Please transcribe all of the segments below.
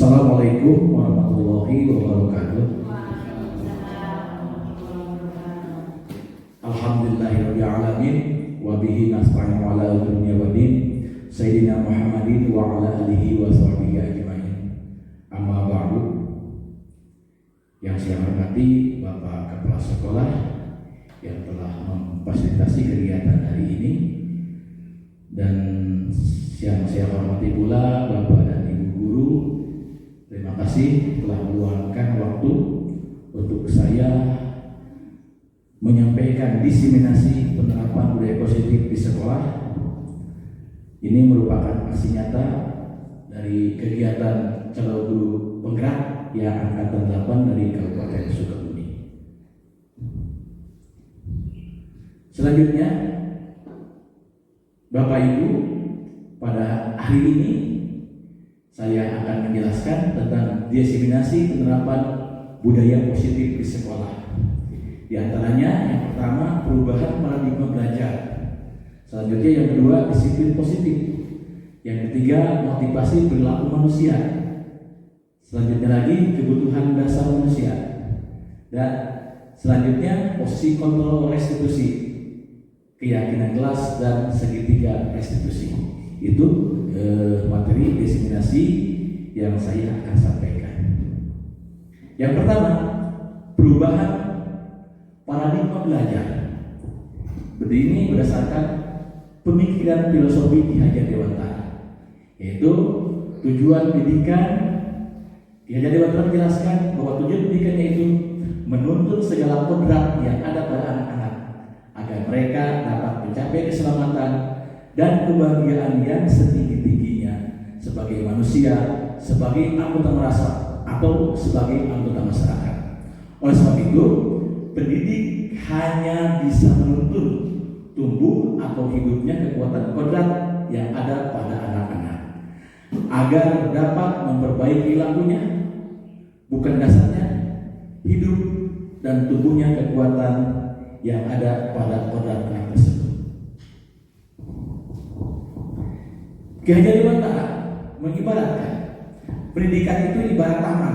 Assalamualaikum warahmatullahi wabarakatuh. Alhamdulillahirabbil alamin wa bihi nasta'inu ala dunya waddin. Sayyidina Muhammadin wa ala alihi wa sahbihi ajmain. Amma ba'du. Yang saya hormati Bapak Kepala Sekolah yang telah memfasilitasi kegiatan hari ini, dan yang saya hormati pula Bapak dan Ibu guru. Terima kasih telah meluangkan waktu untuk saya menyampaikan diseminasi penerapan budaya positif di sekolah. Ini merupakan aksi nyata dari kegiatan calon guru penggerak yang angkatan 8 dari Kabupaten Sukabumi. Selanjutnya, Bapak Ibu, pada hari ini saya akan menjelaskan tentang diseminasi penerapan budaya positif di sekolah. Di antaranya, yang pertama, perubahan paradigma belajar. Selanjutnya, yang kedua, disiplin positif. Yang ketiga, motivasi perilaku manusia. Selanjutnya lagi, kebutuhan dasar manusia. Dan selanjutnya, posisi kontrol restitusi, keyakinan kelas, dan segitiga restitusi. Itu materi diseminasi yang saya akan sampaikan. Yang pertama, perubahan paradigma belajar. Ini berdasarkan pemikiran filosofi Ki Hajar Dewantara, yaitu tujuan pendidikan. Ki Hajar Dewantara menjelaskan bahwa tujuan pendidikannya itu menuntut segala kodrat yang ada pada anak-anak agar mereka dapat mencapai keselamatan dan kebahagiaan yang setinggi-tingginya sebagai manusia, sebagai anggota masyarakat atau sebagai anggota masyarakat. Oleh sebab itu, pendidik hanya bisa menuntun tumbuh atau hidupnya kekuatan kodrat yang ada pada anak-anak agar dapat memperbaiki lakunya, bukan dasarnya hidup dan tumbuhnya kekuatan yang ada pada kodrat anak tersebut. Ki Hajar Dewantara mengibaratkan pendidikan itu ibarat taman.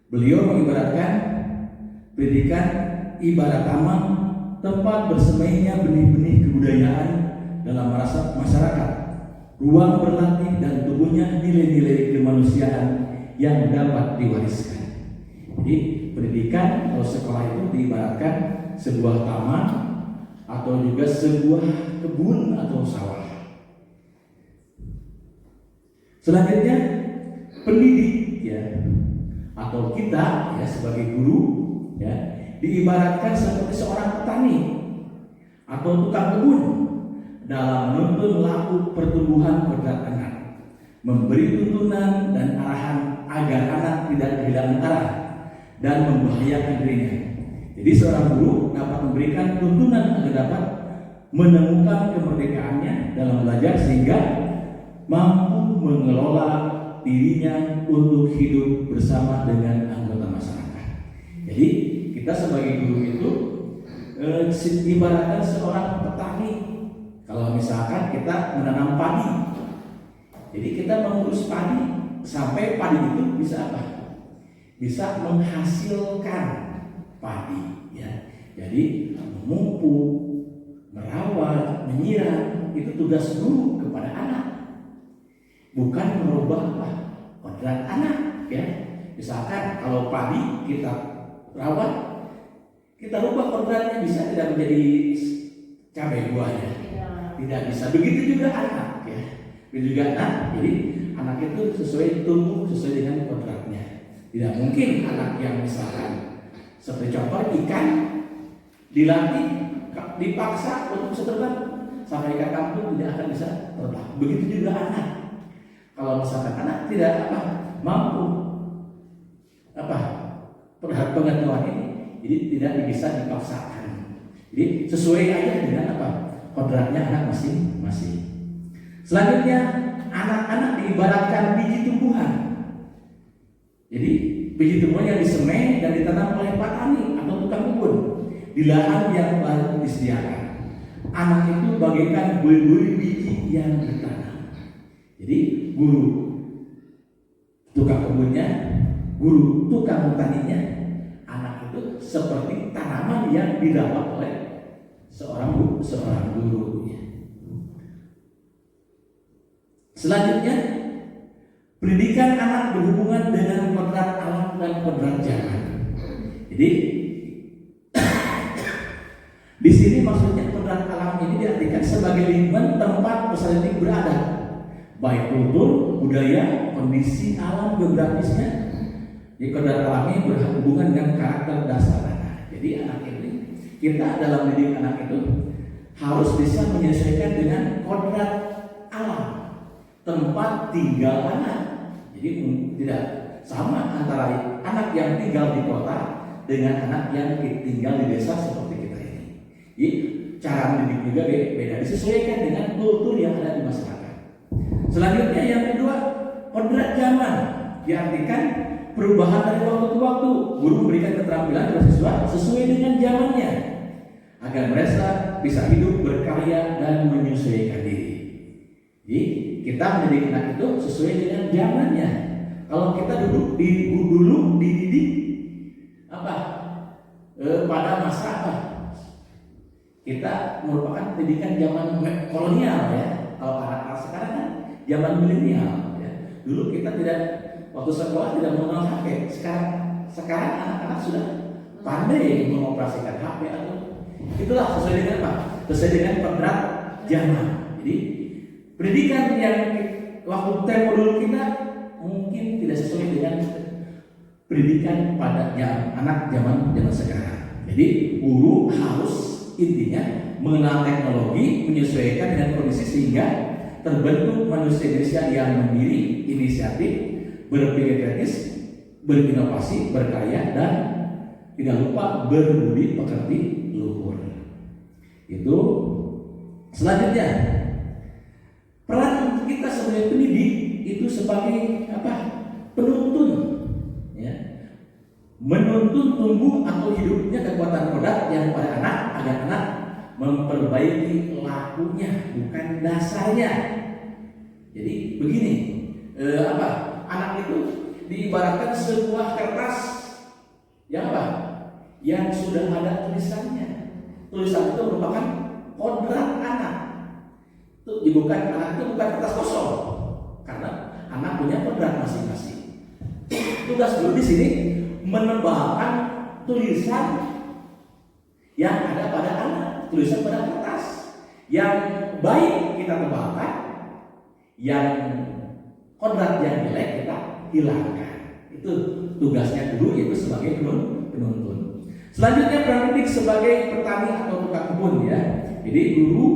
Beliau mengibaratkan pendidikan ibarat taman, tempat bersemainya benih-benih kebudayaan dalam masyarakat, ruang berlatih dan tumbuhnya nilai-nilai kemanusiaan yang dapat diwariskan. Jadi pendidikan atau sekolah itu diibaratkan sebuah taman atau juga sebuah kebun atau sawah. Selanjutnya, pendidik ya atau kita ya sebagai guru ya diibaratkan seperti seorang petani atau tukang kebun dalam menuntun laku pertumbuhan kodrat anak, memberi tuntunan dan arahan agar anak tidak kehilangan arah dan membahayakan dirinya. Jadi seorang guru dapat memberikan tuntunan agar dapat menemukan kemerdekaannya dalam belajar sehingga mampu mengelola dirinya untuk hidup bersama dengan anggota masyarakat. Jadi kita sebagai guru itu ibaratkan seorang petani. Kalau misalkan kita menanam padi, jadi kita mengurus padi sampai padi itu bisa apa? Bisa menghasilkan padi. Ya. Jadi memupuk, merawat, menyiram itu tugas guru kepada anak. Bukan merubah apa? Kodrat anak, ya. Misalkan kalau padi kita rawat, kita rubah kodratnya bisa tidak menjadi cabai buahnya. Tidak bisa. Begitu juga anak, ya. Begitu juga anak. Jadi anak itu sesuai tumbuh sesuai dengan kodratnya. Tidak mungkin anak yang misalkan seperti contoh ikan dilatih, dipaksa untuk bisa terbang sampai ikan kampung tidak akan bisa terbang. Begitu juga anak. Kalau misalkan anak tidak mampu pengetahuan ini, jadi tidak bisa dipaksakan. Jadi sesuai aja dengan kodratnya anak masing-masing. Selanjutnya, anak-anak diibaratkan biji tumbuhan. Jadi biji tumbuhan yang disemai dan ditanam oleh petani atau tukang kebun di lahan yang baru disediakan. Anak itu bagaikan buih-buih biji yang ditanam. Jadi guru tukang kebunnya, guru tukang taninya. Anak itu seperti tanaman yang dirawat oleh seorang guru. Selanjutnya, pendidikan anak berhubungan dengan kodrat alam dan kodrat zaman. Jadi di sini maksudnya kodrat alam ini diartikan sebagai lingkungan tempat peserta didik berada, baik kultur, budaya, kondisi alam geografisnya. Jadi kodrat alam ini berhubungan dengan karakter dasar anak. Jadi anak ini, kita dalam mendidik anak itu harus bisa menyesuaikan dengan kodrat alam, tempat tinggal anak. Jadi tidak sama antara anak yang tinggal di kota dengan anak yang tinggal di desa seperti kita ini. Jadi cara mendidik juga beda, disesuaikan dengan kultur yang ada di masyarakat. Selanjutnya yang kedua, kodrat zaman, diartikan perubahan dari waktu ke waktu. Guru memberikan keterampilan kepada siswa sesuai dengan zamannya agar mereka bisa hidup, berkarya, dan menyesuaikan diri. Jadi kita mendidik anak itu sesuai dengan zamannya. Kalau kita dulu dididik pada masa apa? Kita merupakan pendidikan zaman kolonial ya. Kalau anak-anak sekarang kan zaman milenial ya. Dulu kita tidak, waktu sekolah tidak mengenal HP. Sekarang anak-anak sudah pandai mengoperasikan HP atau itulah sesuai dengan apa? Sesuai dengan kodrat zaman. Jadi pendidikan yang waktu tempo dulu kita mungkin tidak sesuai dengan pendidikan pada anak zaman sekarang. Jadi guru harus intinya mengenal teknologi, menyesuaikan dengan kondisi sehingga terbentuk manusia Indonesia yang mandiri, inisiatif, berpikir kritis, berinovasi, berkarya, dan tidak lupa berbudi pekerti luhur. Itu selanjutnya, peran kita sebagai pendidik itu sebagai apa? Penuntun, ya, menuntun tumbuh atau hidupnya kekuatan kodrat yang pada anak agar anak memperbaiki lakunya, bukan dasarnya. Jadi begini, anak itu diibaratkan sebuah kertas yang apa? Yang sudah ada tulisannya. Tulisan itu merupakan kodrat anak. Anak itu bukan kertas kosong, karena anak punya kodrat masing-masing. Tugas guru di sini menebalkan tulisan yang ada pada anak, tulisan pada kertas. Yang baik kita tebalkan, yang kodrat yang jelek kita hilangkan. Itu tugasnya guru, yaitu sebagai penuntun. Selanjutnya peran pendidik sebagai petani atau tukang kebun ya. Jadi guru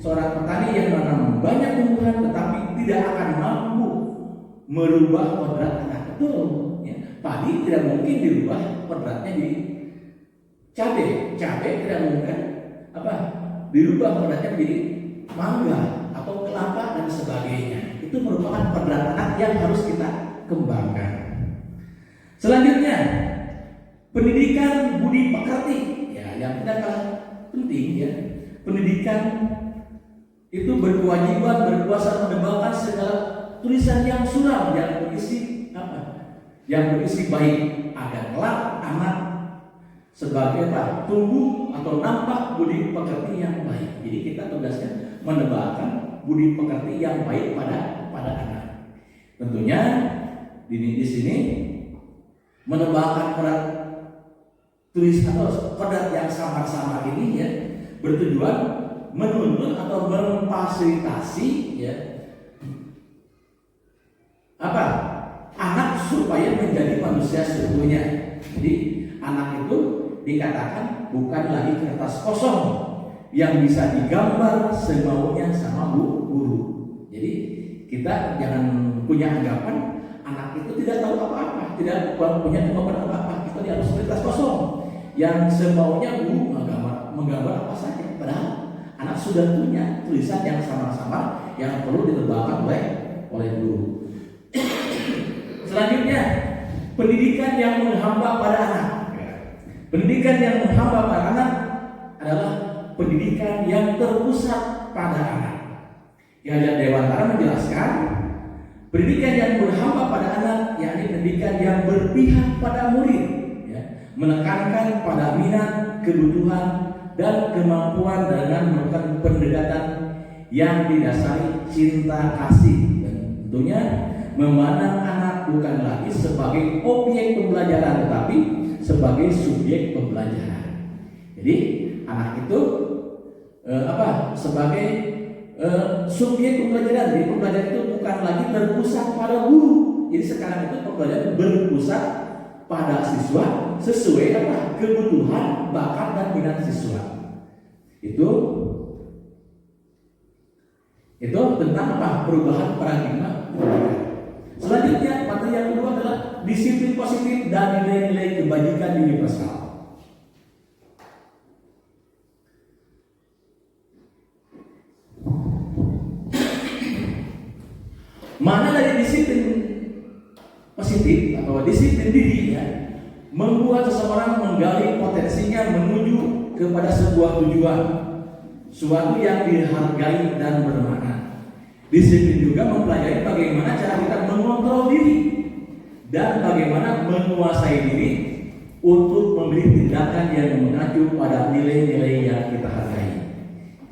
seorang petani yang menanam banyak tumbuhan tetapi tidak akan mampu merubah kodrat anak. Betul. Ya. Padi tidak mungkin dirubah kodratnya jadi cabai tidak mungkin dirubah kodratnya menjadi mangga atau kelapa dan sebagainya. Itu merupakan kodrat anak yang harus kita kembangkan. Selanjutnya, pendidikan budi pekerti, ya, yang tidak kalah penting ya. Pendidikan itu berkewajiban berkuasa menebalkan segala tulisan yang suram yang berisi yang berisi baik agar kelak anak sebagai tumbuh atau nampak budi pekerti yang baik. Jadi kita tugasnya menebalkan budi pekerti yang baik pada anak. Tentunya di sini menebalkan kodrat tulis atau kodrat yang samar-samar ini ya bertujuan menuntun atau memfasilitasi ya anak supaya menjadi manusia seutuhnya. Jadi anak itu dikatakan bukan lagi kertas kosong yang bisa digambar semaunya sama guru. Jadi kita jangan punya anggapan anak itu tidak tahu apa-apa, tidak punya kemampuan apa-apa. Kita harus kertas kosong yang semaunya guru menggambar apa saja. Padahal anak sudah punya tulisan yang sama-sama yang perlu ditebalkan oleh guru. Selanjutnya, pendidikan yang menghamba pada anak. Pendidikan yang menghamba pada anak adalah pendidikan yang terpusat pada anak. Ki Hajar Dewantara menjelaskan Pendidikan yang berhamba pada anak, yakni pendidikan yang berpihak pada murid, ya, menekankan pada minat, kebutuhan, dan kemampuan dengan melakukan pendekatan yang didasari cinta kasih, dan tentunya memandang anak bukan lagi sebagai objek pembelajaran tetapi sebagai subjek pembelajaran. Jadi anak itu sebagai subjek pembelajaran. Jadi pembelajaran itu bukan lagi berpusat pada guru. Jadi sekarang itu pembelajaran berpusat pada siswa sesuai kebutuhan, bakat, dan minat siswa. Itu tentang perubahan paradigma. Selanjutnya materi yang kedua adalah disiplin positif dan nilai-nilai kebajikan universal. Mana dari disiplin positif atau disiplin dirinya membuat seseorang menggali potensinya menuju kepada sebuah tujuan, suatu yang dihargai dan bermakna. Disiplin juga mempelajari bagaimana cara kita mengontrol diri dan bagaimana menguasai diri untuk memilih tindakan yang mengacu pada nilai-nilai yang kita hargai.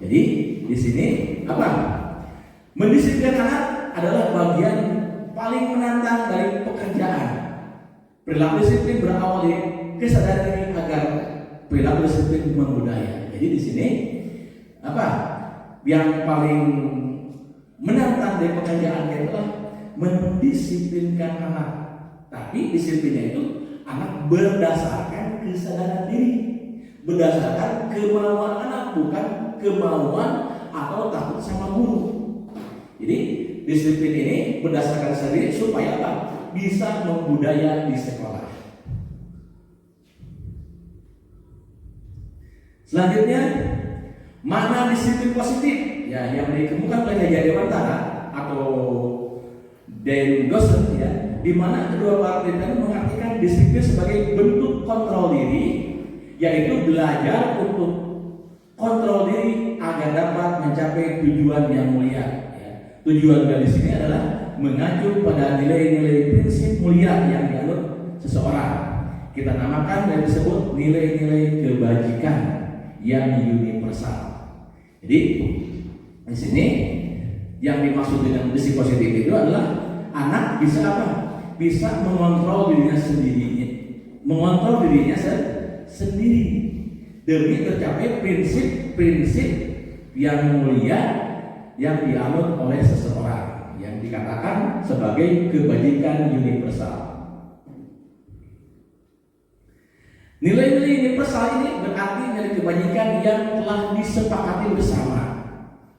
Jadi di sini mendisiplinkan anak adalah bagian paling menantang dari pekerjaan. Perilaku disiplin berawal dari kesadaran diri agar perilaku disiplin membudaya. Jadi di sini yang paling menantang dari pekerjaan adalah mendisiplinkan anak. Tapi disiplinnya itu anak berdasarkan kesadaran diri, berdasarkan kemauan anak, bukan kemauan atau takut sama guru. Jadi disiplin ini berdasarkan sendiri supaya bisa membudaya di sekolah. Selanjutnya, mana disiplin positif? Ya, yang dikemukakan oleh Jaya Dewantara atau Dan Gossen, ya, di mana kedua para peneliti mengartikan disiplin sebagai bentuk kontrol diri, yaitu belajar untuk kontrol diri agar dapat mencapai tujuan yang mulia. Ya. Tujuan dari sini adalah mengacu pada nilai-nilai prinsip mulia yang dianut seseorang. Kita namakan dan disebut nilai-nilai kebajikan yang universal. Jadi di sini yang dimaksud dengan disiplin positif itu adalah anak bisa bisa mengontrol dirinya sendiri demi tercapai prinsip-prinsip yang mulia yang dianut oleh seseorang yang dikatakan sebagai kebajikan universal. Nilai-nilai universal ini berarti nilai kebajikan yang telah disepakati bersama,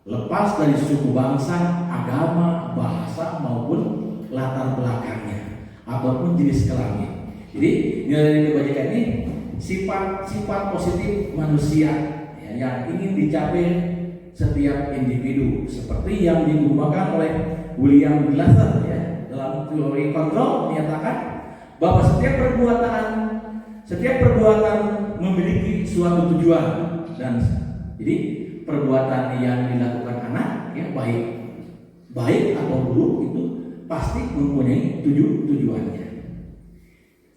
lepas dari suku bangsa, agama, bahasa maupun latar belakangnya ataupun jenis kelamin. Jadi nilai kebajikan ini sifat positif manusia ya, yang ingin dicapai setiap individu, seperti yang dikembangkan oleh William Glasser ya, dalam teori kontrol menyatakan bahwa setiap perbuatan memiliki suatu tujuan, dan jadi perbuatan yang dilakukan anak ya baik atau buruk itu pasti mempunyai tujuannya.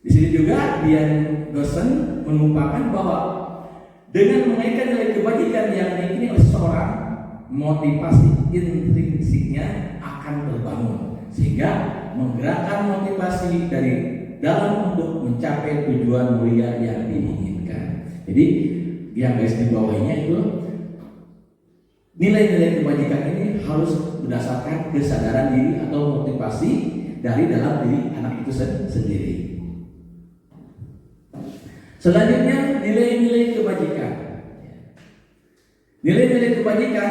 Di sini juga Dian Gossen mengungkapkan bahwa dengan mengaitkan nilai kebajikan yang dimiliki oleh seseorang, motivasi intrinsiknya akan terbangun sehingga menggerakkan motivasi dari dalam untuk mencapai tujuan mulia yang diinginkan. Jadi yang guys di bawahnya itu nilai-nilai kebajikan ini harus berdasarkan kesadaran diri atau motivasi dari dalam diri anak itu sendiri. Selanjutnya nilai-nilai kebajikan. Nilai-nilai kebajikan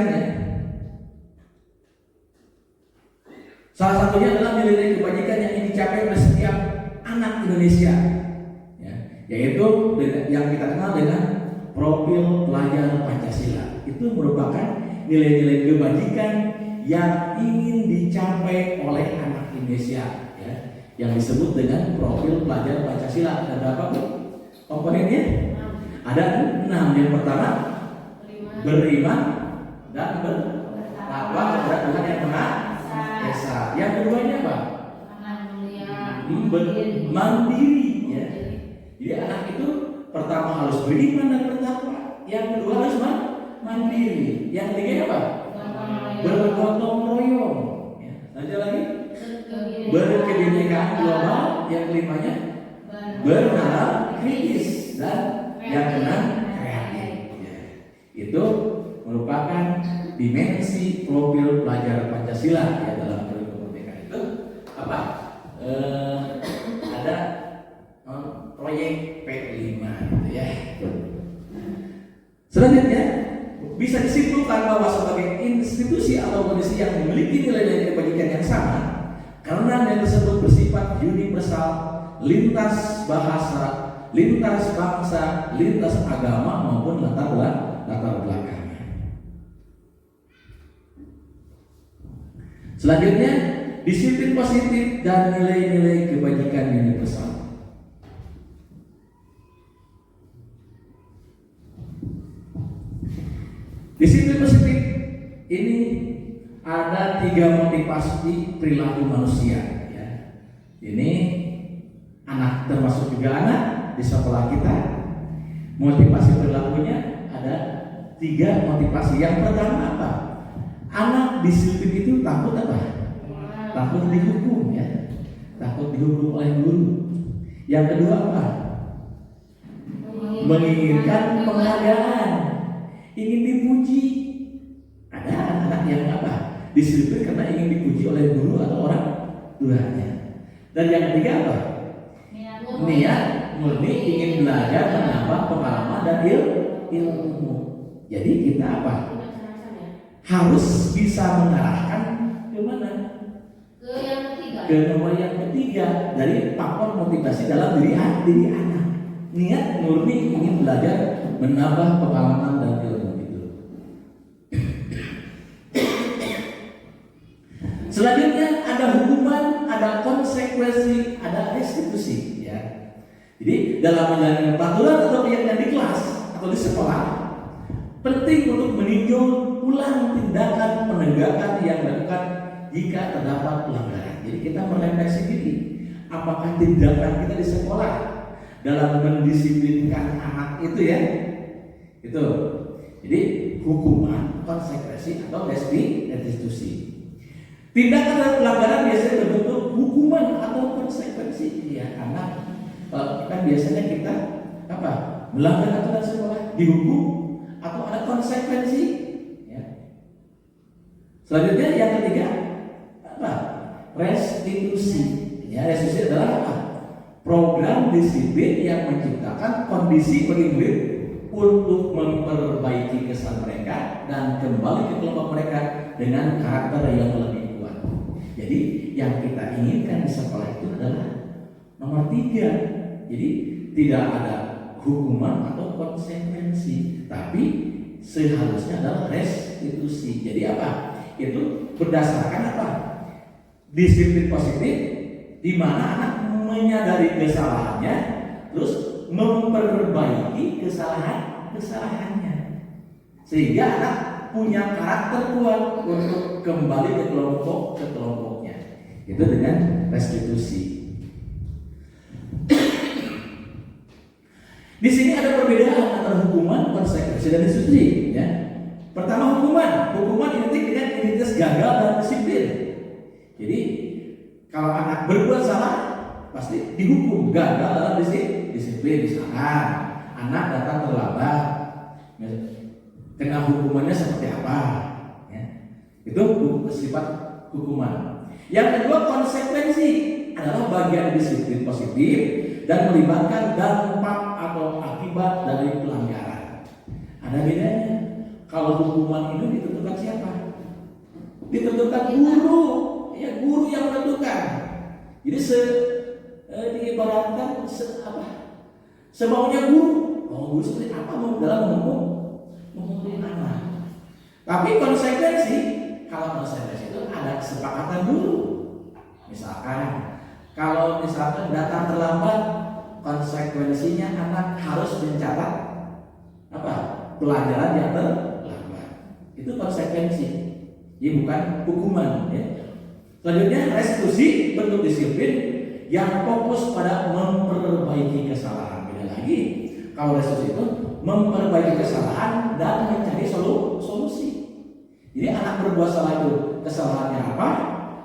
salah satunya adalah nilai-nilai kebajikan yang ingin dicapai oleh setiap anak Indonesia, ya, yaitu yang kita kenal dengan profil pelajar Pancasila. Itu merupakan nilai-nilai kebajikan yang ingin dicapai oleh anak Indonesia, ya, yang disebut dengan profil pelajar Pancasila. Ada berapa komponennya? Ada 6. Yang pertama, beriman dan bertakwa kepada Tuhan yang Maha Esa. Yang keduanya apa? Mandiri ya. Jadi anak itu pertama harus beriman dan bertakwa. Yang kedua harus mandiri. Yang ketiga apa? Bergotong royong. Ya. Lanjut lagi. Berkebinekaan global. Yang kelimanya bernalar kritis dan yang keenam kreatif. Ya. Itu merupakan dimensi profil pelajar Pancasila ya dalam teori kemerdekaan itu apa? Ada proyek P5 gitu ya. Selanjutnya bisa disimpulkan bahwa sebagai institusi atau kondisi yang memiliki nilai-nilai kebajikan yang sama karena yang tersebut bersifat universal, lintas bahasa, lintas bangsa, lintas agama maupun latar belakangnya. Selanjutnya, disiplin positif dan nilai-nilai kebajikan universal. Disiplin positif ini ada 3 motivasi perilaku manusia. Ya. Ini anak termasuk juga anak di sekolah kita. Motivasi perilakunya ada 3 motivasi. Yang pertama apa? Anak disiplin itu takut apa? Takut dihukum ya. Takut dihukum oleh guru. Yang kedua apa? Menginginkan penghargaan, ingin dipuji. Ada anak-anak yang apa? Disiplin karena ingin dipuji oleh guru atau orang tuanya. Dan yang ketiga apa? Niat murni ingin belajar, menambah pengalaman dan ilmu. Jadi kita apa? Harus bisa mengarahkan ke mana? Ke yang ketiga. Ke nomor yang ketiga dari faktor motivasi dalam diri anak. Niat murni ingin belajar, menambah pengalaman dan ilmu itu. Selanjutnya ada hukuman, ada konsekuensi, ada restitusi. Ya. Jadi dalam menjalani peraturan atau kegiatan di kelas atau di sekolah, penting untuk meninjau ulang tindakan penegakan yang dilakukan jika terdapat pelanggaran. Jadi kita merefleksi diri, apakah tindakan kita di sekolah dalam mendisiplinkan anak itu ya, itu. Jadi hukuman, konsekuensi atau restitusi. Tindakan dan pelanggaran biasanya berbentuk hukuman atau konsekuensi. Ya anak, kan biasanya kita apa? Melanggar aturan sekolah dihukum atau ada konsekuensi. Ya. Selanjutnya yang ketiga apa? Restitusi. Ya restitusi adalah apa? Program disiplin yang menciptakan kondisi bagi murid untuk memperbaiki kesalahan mereka dan kembali ke kelompok mereka dengan karakter yang lebih kuat. Jadi yang kita inginkan di sekolah itu adalah nomor 3. Jadi tidak ada hukuman atau konsekuensi, tapi seharusnya adalah restitusi. Jadi apa? Itu berdasarkan apa? Disiplin positif di mana anak menyadari kesalahannya, terus memperbaiki kesalahannya, sehingga anak punya karakter kuat untuk kembali ke kelompoknya. Itu dengan restitusi. Di sini ada perbedaan antara hukuman, konsekuensi dan restitusi. Ya. Pertama hukuman identik dengan identitas gagal dan disiplin. Jadi kalau anak berbuat salah pasti dihukum, gagal dalam disiplin. Misalkan anak datang terlambat, kena hukumannya seperti apa? Ya. Itu sifat hukuman. Yang kedua konsekuensi adalah bagian disiplin positif dan melibatkan dampak atau akibat dari pelanggaran. Ada bedanya. Kalau hukuman itu ditentukan siapa? Ditentukan guru. Ya guru yang menentukan. Jadi diibaratkan semaunya guru. Guru seperti apa mau dalam menghukum anak. Tapi konsekuensi, kalau konsekuensi itu ada kesepakatan dulu. Misalkan kalau datang terlambat, konsekuensinya anak harus mencatat pelajaran yang terlambat. Itu konsekuensi. Jadi bukan hukuman ya. Selanjutnya, restitusi bentuk disiplin yang fokus pada memperbaiki kesalahan. Beda lagi, kalau restitusi itu memperbaiki kesalahan dan mencari solusi. Jadi anak berbuat salah itu kesalahannya apa,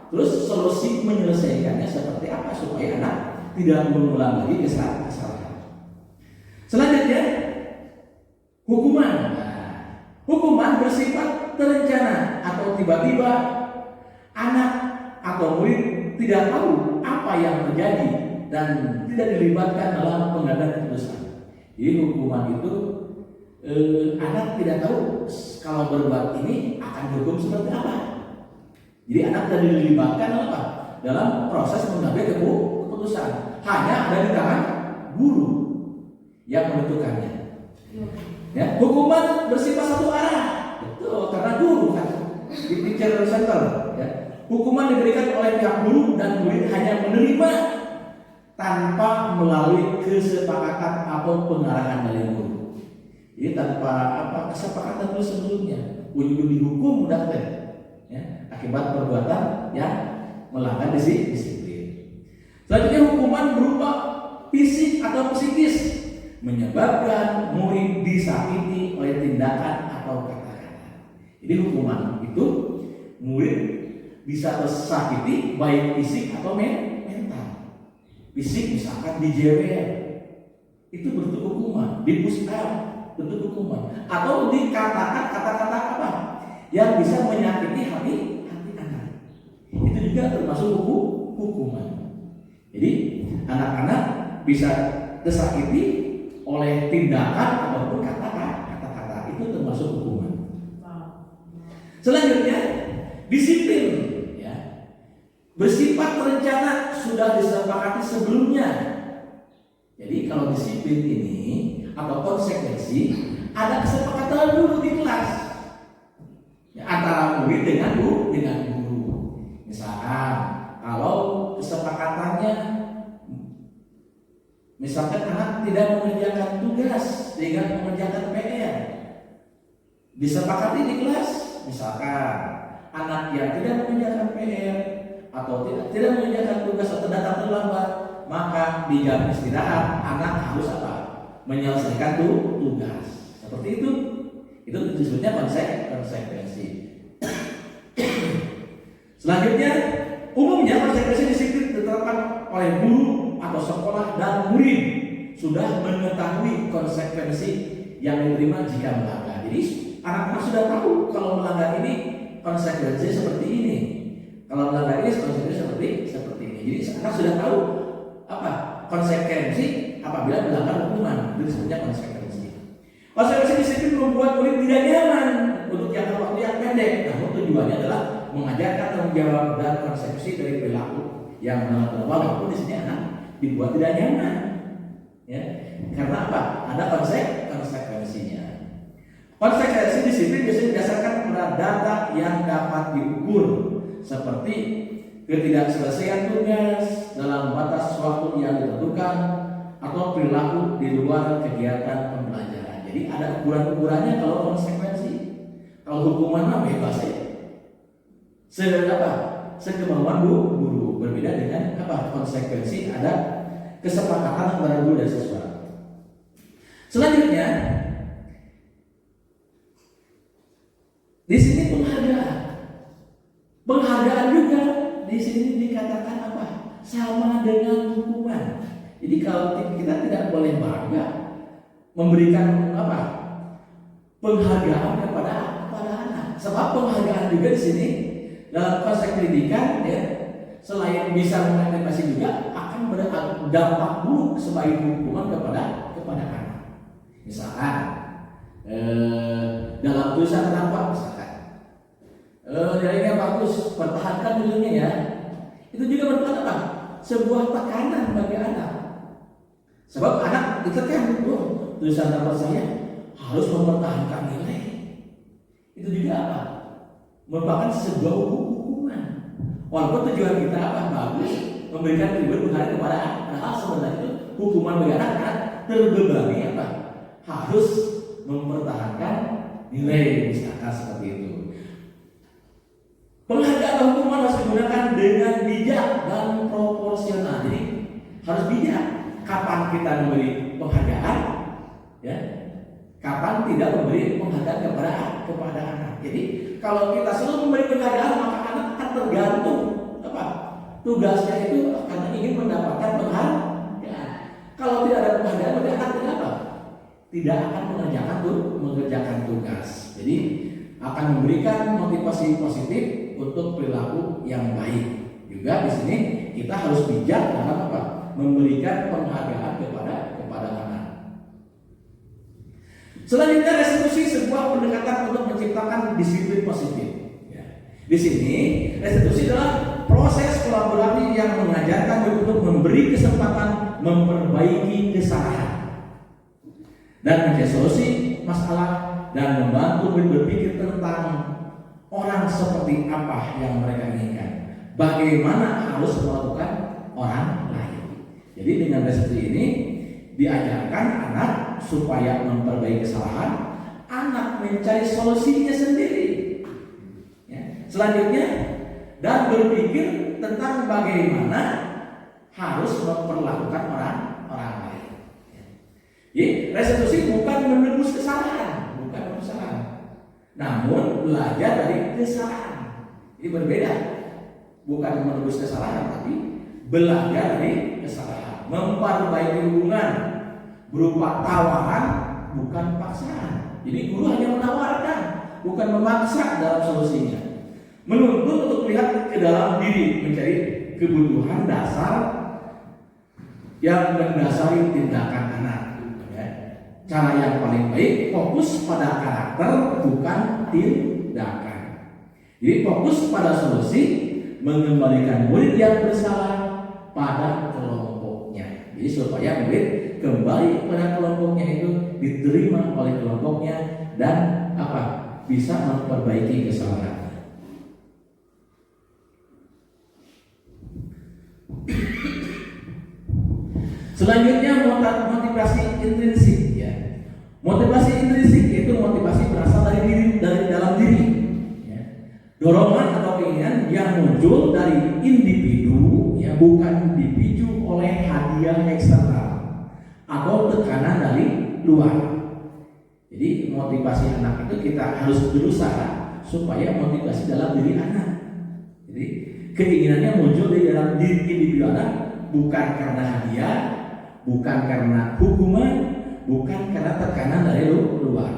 terus solusi menyelesaikannya seperti apa supaya anak tidak mengulang lagi kesalahan. Selanjutnya, hukuman. Hukuman bersifat terencana atau tiba-tiba anak atau murid tidak tahu apa yang terjadi dan tidak dilibatkan dalam pengambilan keputusan. Jadi hukuman itu anak tidak tahu kalau berbuat ini akan dihukum seperti apa. Jadi anak tidak dilibatkan apa dalam proses mengambil keputusan. Hanya ada di tangan guru yang menentukannya. Ya, hukuman bersifat satu arah. Betul, karena guru kan di teacher center. Ya. Hukuman diberikan oleh pihak guru dan murid hanya menerima tanpa melalui kesepakatan atau pengarahan dari guru. Jadi tanpa kesepakatan dulu sebelumnya, ujung dihukum udah teh, ya, akibat perbuatan yang melanggar disiplin. Selanjutnya, hukuman berupa fisik atau psikis, menyebabkan murid disakiti oleh tindakan atau kata-kata. Jadi hukuman itu murid bisa tersakiti baik fisik atau mental. Fisik misalkan dijewer, itu bentuk hukuman. Di push up, bentuk hukuman. Atau dikatakan kata-kata apa yang bisa menyakiti hati anak. Itu juga termasuk hukuman. Jadi anak-anak bisa tersakiti oleh tindakan ataupun kata-kata, itu termasuk hukuman. Selanjutnya, disiplin. Bersifat terencana, sudah disepakati sebelumnya. Jadi kalau disiplin ini atau konsekuensi ada kesepakatan dulu di kelas, ya, antara murid dengan guru. Misalkan kalau kesepakatannya, misalkan anak tidak mengerjakan tugas dengan mengerjakan PR, disepakati di kelas. Misalkan anak yang tidak mengerjakan PR atau tidak mengerjakan tugas atau datang terlambat, maka di jam istirahat anak harus apa? Menyelesaikan tugas. Seperti itu. Itu disebutnya konsekuensi. Selanjutnya, umumnya konsekuensi disiplin ditetapkan oleh guru atau sekolah dan murid sudah mengetahui konsekuensi yang diterima jika melanggar. Jadi anak-anak sudah tahu kalau melanggar ini konsekuensi seperti ini. Kalau melanggar ini konsekuensi seperti ini. Jadi anak sudah tahu apa konsekuensi apabila melanggar hukuman. Itu disebutnya konsekuensi. Konsekuensi disiplin membuat murid tidak nyaman untuk jangka waktu yang pendek. Namun tujuannya adalah mengajarkan tanggung jawab dan konsekuensi dari perilaku yang melanggar. Walaupun di sini anak dibuat tidak nyaman, ya, karena apa? Ada konsekuensinya. Konsekuensi disiplin biasanya didasarkan pada data yang dapat diukur, seperti ketidakselesaian tugas dalam batas waktu yang ditentukan atau perilaku di luar kegiatan pembelajaran. Jadi ada ukuran-ukurannya kalau konsekuensi. Kalau hukuman mah bebas ya. Sekemauan guru. Berbeda dengan konsekuensi, ada kesepakatan antara guru dan siswa. Selanjutnya, di sini penghargaan juga di sini dikatakan apa? Sama dengan hukuman. Jadi kalau kita tidak boleh bangga memberikan penghargaan kepada anak. Sebab penghargaan juga di sini dalam konteks pendidikan, ya, selain bisa mengantisipasi juga akan berdampak buruk sebagai hukuman kepada anak. Misalkan dalam tulisan rapat, misalkan nilainya bagus, pertahankan nilainya ya. Itu juga merupakan apa? Sebuah tekanan bagi anak. Sebab anak ditekan, tulisan rapat saya harus mempertahankan nilai. Itu juga apa? Merupakan sebuah hukuman. Walaupun tujuan kita bagus, memberikan penghargaan kepada anak, padahal sebenarnya itu hukuman bagi anak terbebani harus mempertahankan nilai, misalkan seperti itu. Penghargaan hukuman harus gunakan dengan bijak dan proporsional. Jadi harus bijak. Kapan kita memberi penghargaan, ya? Kapan tidak memberi penghargaan kepada anak. Jadi kalau kita selalu memberi penghargaan, maka anak akan tergantung apa? Tugasnya itu karena ingin mendapatkan penghargaan. Kalau tidak ada penghargaan, maka anak tidak apa? Tidak akan mengerjakan tugas. Jadi akan memberikan motivasi positif untuk perilaku yang baik. Juga di sini kita harus bijak dalam apa? Memberikan penghargaan kepada anak. Selanjutnya, restitusi sebuah pendekatan untuk menciptakan disiplin positif. Ya. Di sini restitusi adalah proses kolaborasi yang mengajarkan untuk memberi kesempatan memperbaiki kesalahan dan mencari solusi masalah dan membantu berpikir tentang orang seperti apa yang mereka inginkan, bagaimana harus melakukan orang lain. Jadi dengan restitusi ini diajarkan anak supaya memperbaiki kesalahan, anak mencari solusinya sendiri. Ya. Selanjutnya, dan berpikir tentang bagaimana harus memperlakukan orang lain. Ya. Jadi restitusi bukan menebus kesalahan, namun belajar dari kesalahan. Ini berbeda, bukan menebus kesalahan, tapi belajar dari kesalahan. Memperbaiki hubungan berupa tawaran, bukan paksaan. Jadi guru hanya menawarkan, bukan memaksa dalam solusinya. Menuntut untuk melihat ke dalam diri, mencari kebutuhan dasar yang mendasari tindakan anak. Ya. Cara yang paling baik fokus pada karakter, bukan tindakan. Jadi fokus pada solusi, mengembalikan murid yang bersalah pada kelompoknya. Jadi supaya murid kembali pada kelompoknya itu diterima oleh kelompoknya dan apa? Bisa memperbaiki kesalahan. Selanjutnya, motivasi intrinsik, ya. Motivasi intrinsik itu motivasi berasal dari dalam diri, ya. Dorongan atau keinginan yang muncul dari individu, ya, bukan dipicu oleh hadiah eksternal atau tekanan dari luar. Jadi motivasi anak itu kita harus berusaha supaya motivasi dalam diri anak. Jadi keinginannya muncul di dalam diri individu anak, bukan karena hadiah, bukan karena hukuman, bukan karena tekanan dari luar.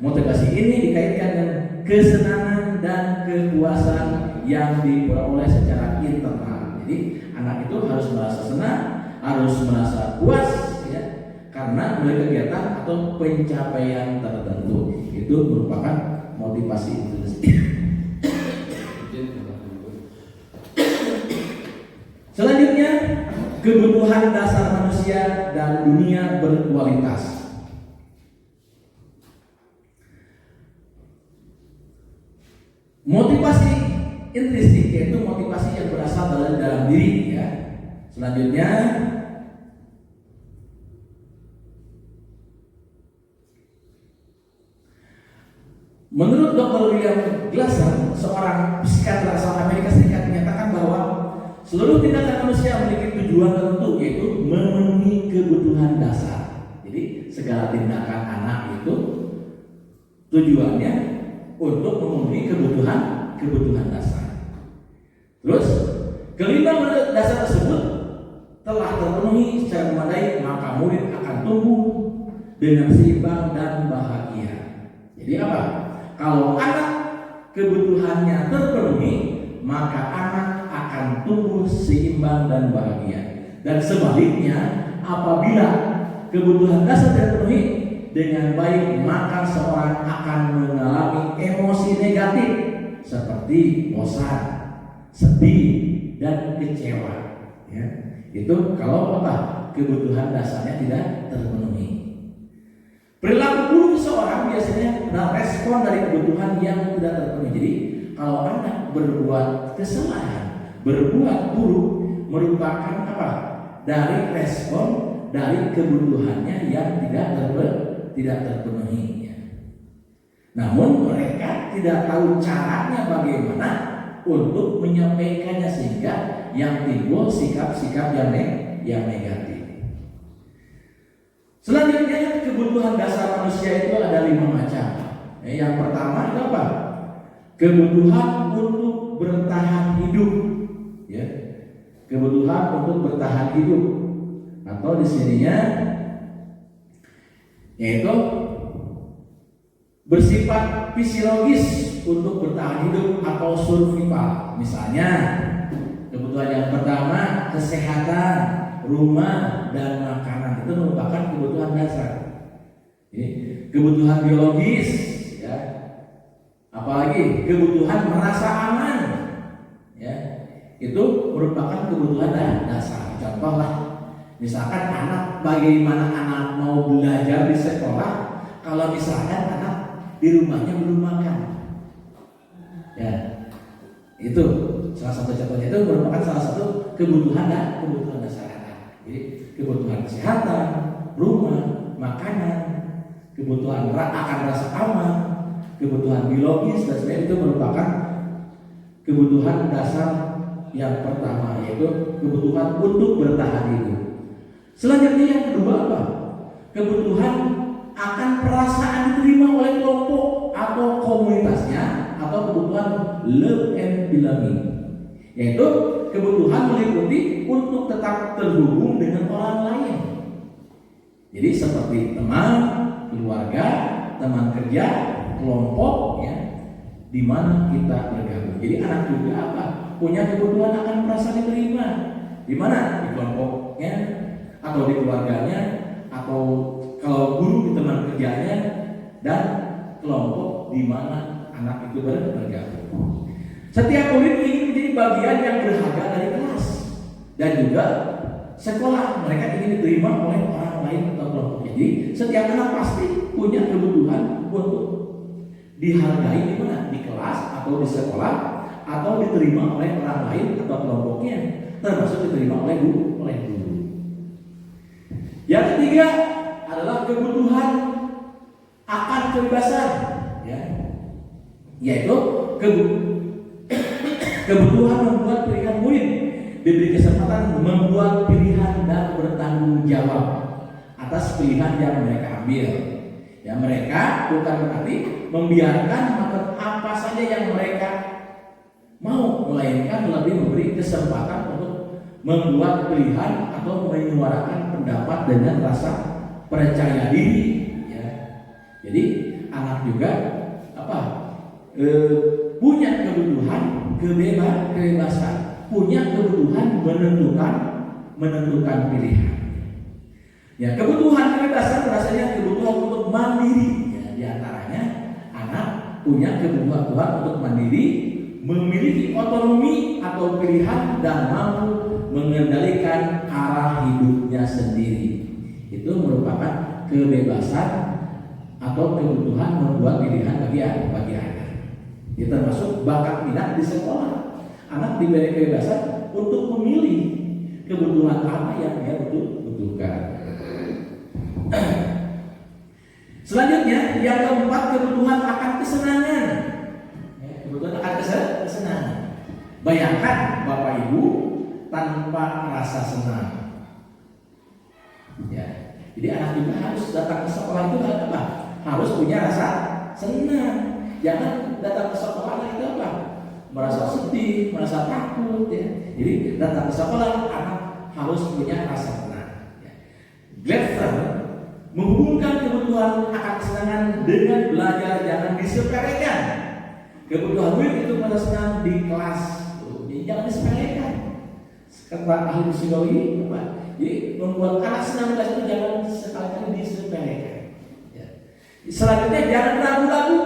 Motivasi ini dikaitkan dengan kesenangan dan kepuasan yang diperoleh secara internal. Jadi anak itu harus merasa senang, harus merasa puas, ya, karena mulai kegiatan atau pencapaian tertentu. Itu merupakan motivasi intrinsik. Selanjutnya, kebutuhan dasar manusia dan dunia berkualitas. Motivasi intrinsik yaitu motivasi yang berasal dari dalam diri, ya. Selanjutnya, menurut Dr. William Glasser, seorang psikiater asal Amerika Serikat, menyatakan bahwa seluruh tindakan manusia memiliki tujuan tertentu, yaitu memenuhi kebutuhan dasar. Jadi segala tindakan anak itu tujuannya untuk memenuhi kebutuhan dasar. Terus kelima menurut dasar tersebut telah terpenuhi secara memadai, maka murid akan tumbuh dengan seimbang dan bahagia. Jadi apa? Kalau anak kebutuhannya terpenuhi, maka anak akan tumbuh seimbang dan bahagia. Dan sebaliknya, apabila kebutuhan dasar tidak terpenuhi dengan baik, maka seorang akan mengalami emosi negatif seperti bosan, sedih, dan kecewa. Ya. Itu kalau apa? Kebutuhan dasarnya tidak terpenuhi. Perilaku buruk seseorang biasanya adalah respon dari kebutuhan yang tidak terpenuhi. Jadi kalau anak berbuat kesalahan, berbuat buruk, merupakan apa? Dari respon dari kebutuhannya yang tidak terpenuhi. Namun mereka tidak tahu caranya bagaimana untuk menyampaikannya sehingga yang timbul sikap-sikap yang negatif. Selanjutnya kebutuhan dasar manusia itu ada 5 macam. Yang pertama itu apa? Kebutuhan untuk bertahan hidup. Ya, kebutuhan untuk bertahan hidup atau di sininya yaitu bersifat fisiologis untuk bertahan hidup atau survival. Misalnya kebutuhan yang pertama kesehatan, rumah dan makanan itu merupakan kebutuhan dasar. Ini kebutuhan biologis, ya. Apalagi kebutuhan merasa aman, ya. Itu merupakan kebutuhan dasar. Contoh lah, misalkan anak, bagaimana anak mau belajar di sekolah kalau misalkan anak di rumahnya belum makan, ya. Itu salah satu contohnya, itu merupakan salah satu kebutuhan dasar anak. Jadi kebutuhan kesehatan, rumah, makanan, kebutuhan akan rasa aman, kebutuhan biologis dan sebagainya, itu merupakan kebutuhan dasar yang pertama, yaitu kebutuhan untuk bertahan hidup. Selanjutnya yang kedua apa? Kebutuhan akan perasaan diterima oleh kelompok atau komunitasnya, atau kebutuhan love and belonging, yaitu kebutuhan meliputi untuk tetap terhubung dengan orang lain. Jadi seperti teman, keluarga, teman kerja, kelompok, ya, di mana kita bergabung. Jadi anak juga apa? Punya kebutuhan akan merasa diterima. Di mana? Di kelompoknya, atau di keluarganya, atau kalau guru di teman kerjanya, dan kelompok di mana anak itu bergabung. Setiap murid ingin menjadi bagian yang berharga dari kelas dan juga sekolah. Mereka ingin diterima oleh orang lain atau kelompok. Jadi setiap anak pasti punya kebutuhan untuk dihargai di mana? Di kelas atau di sekolah, atau diterima oleh orang lain atau kelompoknya, termasuk diterima oleh guru. Yang ketiga adalah kebutuhan akan kebebasan, ya, yaitu kebutuhan membuat pilihan murid, diberi kesempatan membuat pilihan dan bertanggung jawab atas pilihan yang mereka ambil. Ya, mereka bukan berarti membiarkan apa saja yang mereka mau, melainkan lebih memberi kesempatan untuk membuat pilihan atau menyuarakan pendapat dengan rasa percaya diri, ya. Jadi anak juga apa? Punya kebutuhan kebebasan, punya kebutuhan menentukan pilihan. Ya, kebutuhan kebebasan rasanya kebutuhan untuk mandiri. Ya, di antaranya anak punya kebutuhan untuk mandiri, memiliki otonomi atau pilihan, dan mampu mengendalikan arah hidupnya sendiri. Itu merupakan kebebasan atau kebutuhan membuat pilihan bagi anak. Itu termasuk bakat minat di sekolah. Anak diberi kebebasan untuk memilih kebutuhan apa yang dia butuhkan. Selanjutnya yang keempat, kebutuhan akan kesenangan. Kebutuhan akan kesenangan. Bayangkan Bapak Ibu tanpa rasa senang. Ya, jadi anak juga harus datang ke sekolah itu apa? Harus punya rasa senang. Jangan datang ke sekolah itu apa? Merasa sedih, merasa takut, ya. Jadi datang ke sekolah anak harus punya rasa senang. Ya. Gladstone menghubungkan kebutuhan akan kesenangan dengan belajar jangan disepelekan. Kebutuhan murid itu merasa senang di kelas, jadi jangan disepelekan. Kata ahli psikologi, apa? Jadi membuat anak senang kelas itu jangan sekali-kali disepelekan. Ya. Selanjutnya jangan ragu-ragu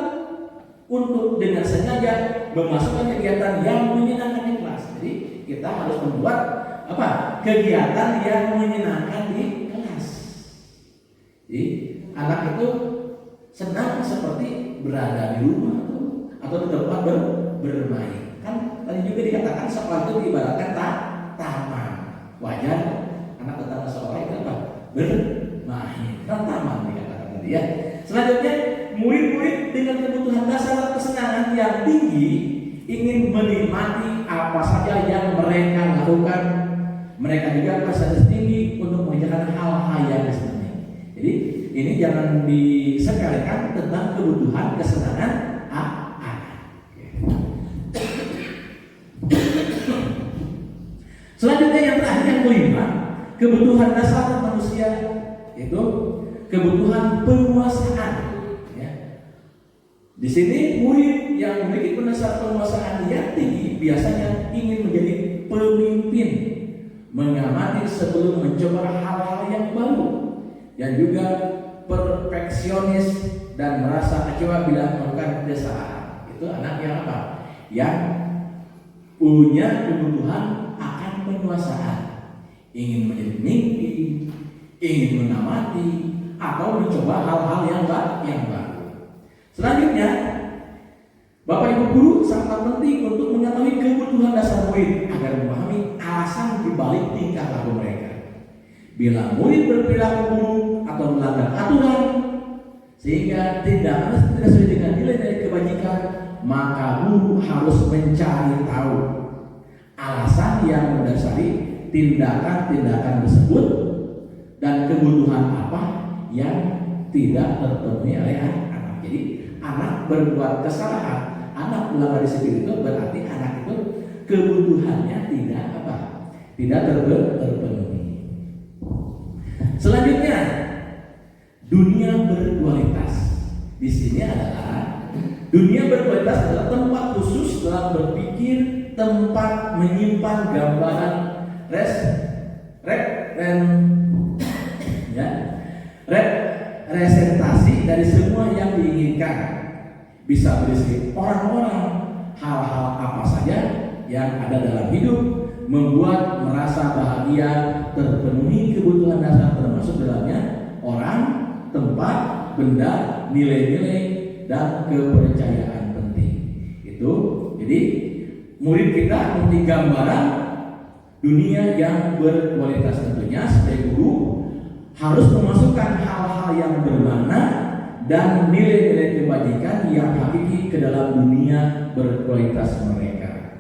untuk dengan sengaja memasukkan kegiatan yang menyenangkan di kelas. Jadi kita harus membuat apa? Kegiatan yang menyenangkan di kelas. Jadi anak itu senang seperti berada di rumah atau di tempat bermain. Kan tadi juga dikatakan sekolah itu diibaratkan taman. Wajar anak datang ke sekolah itu apa? Bermain. Kan taman dikatakan tadi, ya. Selanjutnya murid-murid dengan kebutuhan dasar kesenangan yang tinggi ingin menikmati apa saja yang mereka lakukan. Mereka juga berstatus tinggi untuk mengerjakan hal-hal yang disenangi. Jadi ini jangan disepelekan tentang kebutuhan kesenangan anak. Selanjutnya yang terakhir, yang kelima, kebutuhan dasar manusia itu kebutuhan penguasaan. Ya. Di sini murid yang memiliki dasar penguasaan yang tinggi biasanya ingin menjadi pemimpin, mengamati sebelum mencoba hal-hal yang baru, dan juga perfeksionis dan merasa kecewa bila melakukan kesalahan. Itu anak yang apa? Yang punya kebutuhan akan penguasaan, ingin menjadi pemimpin, ingin mengamati atau mencoba hal-hal yang baru. Selanjutnya, Bapak Ibu guru sangat penting untuk mengetahui kebutuhan dasar murid agar memahami alasan dibalik tingkah laku mereka. Bila murid berperilaku buruk atau melanggar aturan sehingga tindakan tidak sesuai dengan nilai-nilai kebajikan, maka guru harus mencari tahu alasan yang mendasari tindakan-tindakan tersebut dan kebutuhan apa yang tidak terpenuhi oleh anak. Jadi anak berbuat kesalahan, anak melanggar disiplin, itu berarti anak itu kebutuhannya tidak terpenuhi. Selanjutnya, dunia berkualitas. Di sini adalah dunia berkualitas adalah tempat khusus dalam berpikir, tempat menyimpan gambaran representasi dari semua yang diinginkan. Bisa berisi orang-orang, hal-hal apa saja yang ada dalam hidup, membuat merasa bahagia, terpenuhi kebutuhan dasar termasuk dalamnya orang, tempat, benda, nilai-nilai, dan kepercayaan penting. Itu jadi murid kita memiliki gambaran dunia yang berkualitas. Tentunya sebagai guru harus memasukkan hal-hal yang bermakna dan nilai-nilai kebajikan yang hakiki ke dalam dunia berkualitas mereka.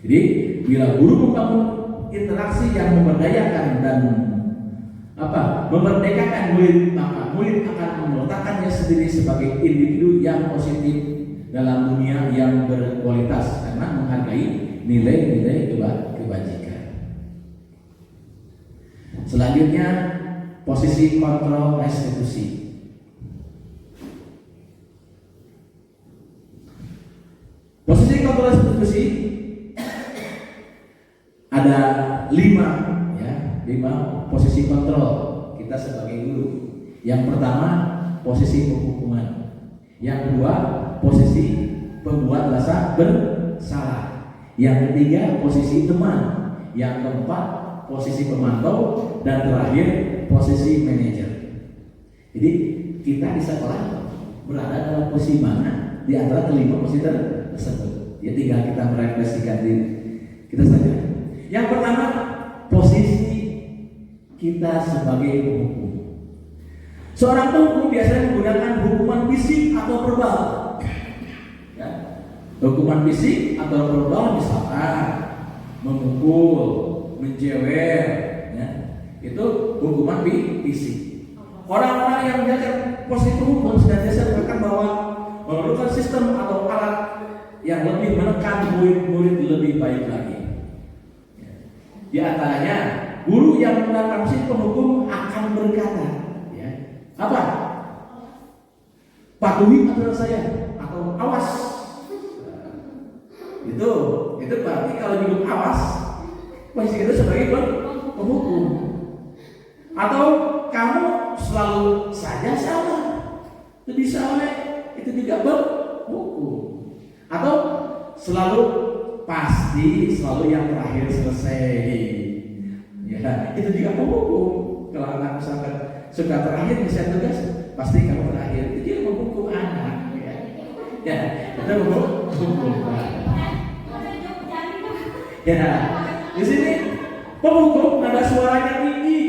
Jadi bila guru membangun interaksi yang memberdayakan dan memerdekakan murid, maka murid akan meletakkannya sendiri sebagai individu yang positif dalam dunia yang berkualitas karena menghargai nilai-nilai kebajikan. Selanjutnya, posisi kontrol restitusi. Posisi kontrol restitusi ada 5 posisi kontrol kita sebagai guru. Yang pertama, posisi penghukuman. Yang kedua, posisi pembuat rasa bersalah. Yang ketiga, posisi teman. Yang keempat, posisi pemantau. Dan terakhir, posisi manajer. Jadi kita di sekolah berada dalam posisi mana di antara kelima posisi tersebut. Ya, tinggal kita merefleksikan diri kita saja. Yang pertama, posisi kita sebagai penghukum. Seorang penghukum biasanya menggunakan hukuman fisik atau verbal. Ya. Hukuman fisik atau verbal misalkan memukul, menjewer, ya. Itu hukuman fisik. Orang-orang yang belajar posisi penghukum senantiasa mengatakan bahwa memerlukan sistem atau alat yang lebih menekan murid-murid lebih baik lagi. Di antaranya, guru yang menggunakan posisi penghukum akan berkata, ya, apa? Patuhi aturan saya atau awas. Itu berarti kalau hidup awas, posisi itu sebagai penghukum. Atau kamu selalu saja salah, itu disalah, itu juga berhukum. Atau selalu pasti, selalu yang terakhir selesai. Ya, itu juga penghukum. Kalau anak misalkan sudah terakhir bisa tugas, pasti kamu terakhir. Itu dia menghukum anak. Ya, itu menghukum anak. Ya, di sini penghukum nada suaranya tinggi.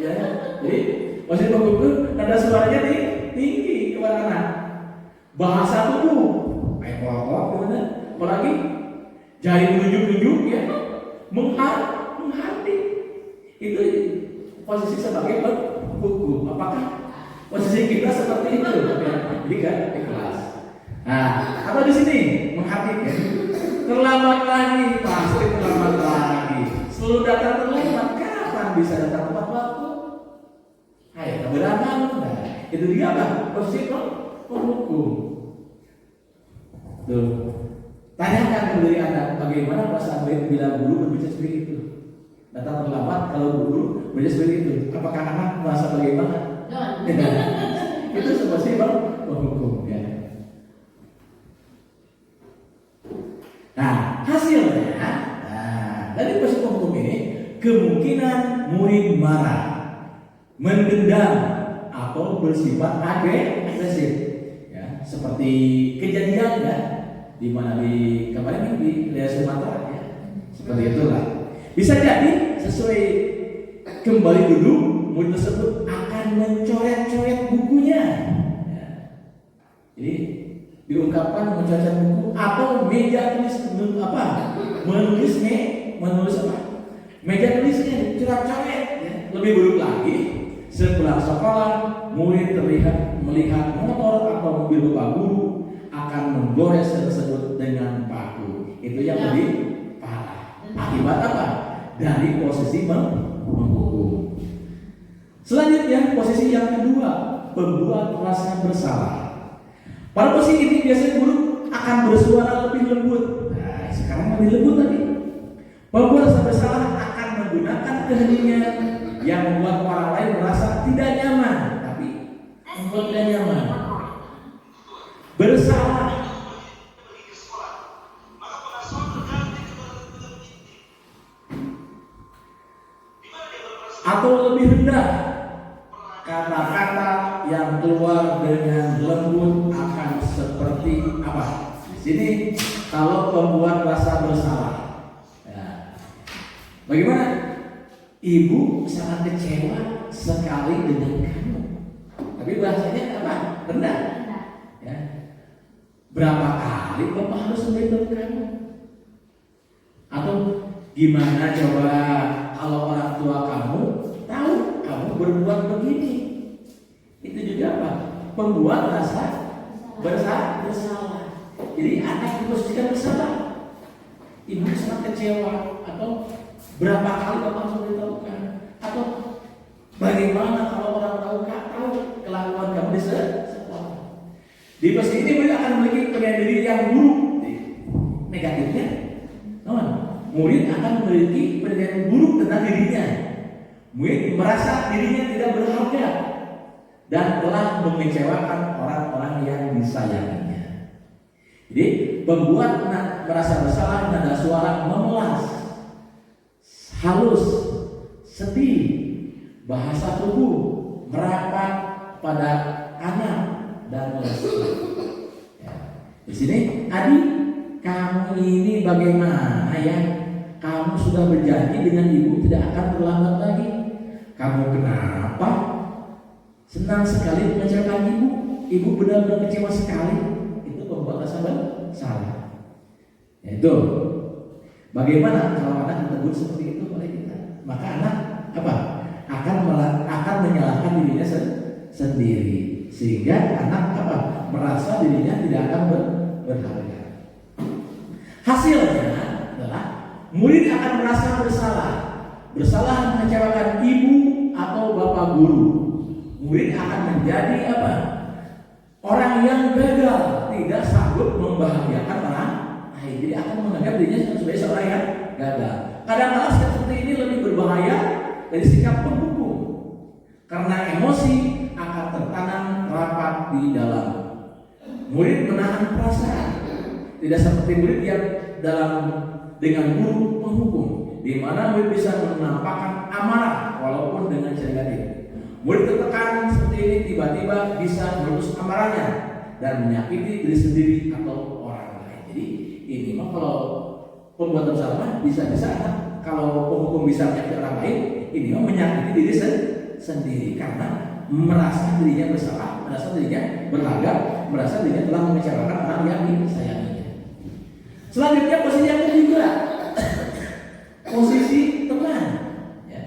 Ya, jadi posisi penghukum nada suaranya tinggi kepada anak. Bahasa tubuh, kayak kolok, apalagi jari menunjuk-nunjuk ya, menghardik. Itu posisi sebagai penghukum. Apakah posisi kita seperti itu? Jadi kan ikhlas. Nah, apa di sini menghardik ya? Terlambat lagi, pasti terlambat lagi. Selalu datang terlambat. Kapan bisa datang tepat waktu? Ayo, keberatan. Nah, itu dia apa? Posisi penghukum. Tuh. Tanyakan ke diri Anda, bagaimana perasaan bila guru berbicara seperti itu? Datang terlambat kalau guru berbicara seperti itu. Apakah anak merasa bagaimana? Itu seperti penghukum ya. Nah, hasilnya dari proses penghukum ini kemungkinan murid marah, mendendam atau bersifat agresif ya, seperti kejadian ya di mana di kemarin di daerah Sumatera ya, seperti itulah. Bisa jadi sesuai kembali dulu murid tersebut akan mencoret-coret bukunya ya. Jadi diungkapkan mencoret buku atau meja tulis menulis apa? Meja tulisnya dicoret-coret ya. Lebih buruk lagi, sepulang sekolah murid terlihat melihat motor atau mobil bapak guru akan menggores tersebut dengan paku. Itu yang lebih parah. Akibat apa? Dari posisi menghukum. Selanjutnya posisi yang kedua, pembuat merasa bersalah. Pada posisi ini biasanya guru akan bersuara lebih lembut. Nah, sekarang lebih lembut lagi. Pembuat rasa bersalah akan menggunakan kehendak yang membuat orang lain merasa tidak nyaman, tapi membuat tidak nyaman. Bersalah atau lebih rendah, kata-kata yang keluar dengan lembut akan seperti apa? Di sini kalau pembuat rasa bersalah, ya. Bagaimana? Ibu sangat kecewa sekali dengan kamu, tapi bahasanya apa? Rendah. Ya. Berapa kali bapak harus memberitahu kamu? Atau gimana coba kalau orang tua kamu tahu kamu berbuat begini? Itu juga apa? Pembuat rasa bersalah. Jadi anak diposisikan bersalah. Ibu sangat kecewa atau berapa kali bapak harus memberitahukan? Atau bagaimana kalau orang tahu kelakuan kamu di sekolah? Di posisi ini murid akan memiliki penilaian diri yang buruk. Negatifnya, murid akan memiliki penilaian buruk tentang dirinya. Murid merasa dirinya tidak berharga dan telah mengecewakan orang-orang yang disayanginya. Jadi pembuat merasa bersalah, nada suara memelas, halus, sedih, bahasa tubuh merapat pada anak dan melesat. Ya. Di sini, adik, kamu ini bagaimana ya? Kamu sudah berjanji dengan ibu tidak akan terlambat lagi. Kamu kenapa? Senang sekali mengecewakan ibu. Ibu benar-benar kecewa sekali. Itu pembuat rasa bersalah. Itu. Bagaimana kalau anak ditegur seperti itu oleh kita? Maka anak apa? Akan menyalahkan dirinya sendiri, sehingga anak apa? Merasa dirinya tidak akan berharga. Hasilnya adalah murid akan merasa bersalah mengecewakan ibu atau bapak guru. Murid akan menjadi apa? Orang yang gagal, tidak sanggup membahagiakan orang lain. Jadi akan menganggap dirinya sebagai seorang yang gagal. Kadang-kadang seperti ini lebih berbahaya dari sikap penghukum, karena emosi akan tertanam rapat di dalam. Murid menahan perasaan, tidak seperti murid yang dengan guru menghukum, di mana murid bisa menampakkan amarah walaupun dengan cara negatif. Murid tertekan seperti ini tiba-tiba bisa memutus amarahnya dan menyakiti diri sendiri atau orang lain. Jadi ini mah kalau pembuat bersalah bisa-bisa kalau penghukum bisa menyakiti orang lain, ini mah menyakiti diri sendiri karena merasa dirinya bersalah, merasa dirinya berharga, merasa dirinya telah mengecewakan orang yang disayanginya. Selanjutnya posisi yang kedua, posisi teman. Ya.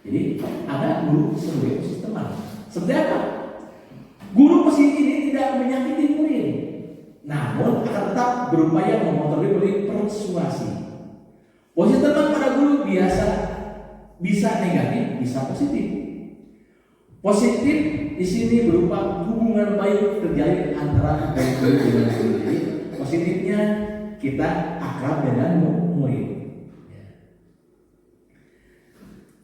Jadi ada guru sebagai posisi teman. Seperti apa? Guru posisi ini tidak menyakiti murid, namun akan tetap berupaya memotori murid persuasi. Posisi teman pada guru biasa bisa negatif, bisa positif. Positif di sini berupa hubungan baik terjalin antara guru dengan guru. Jadi positifnya kita akrab dengan murid.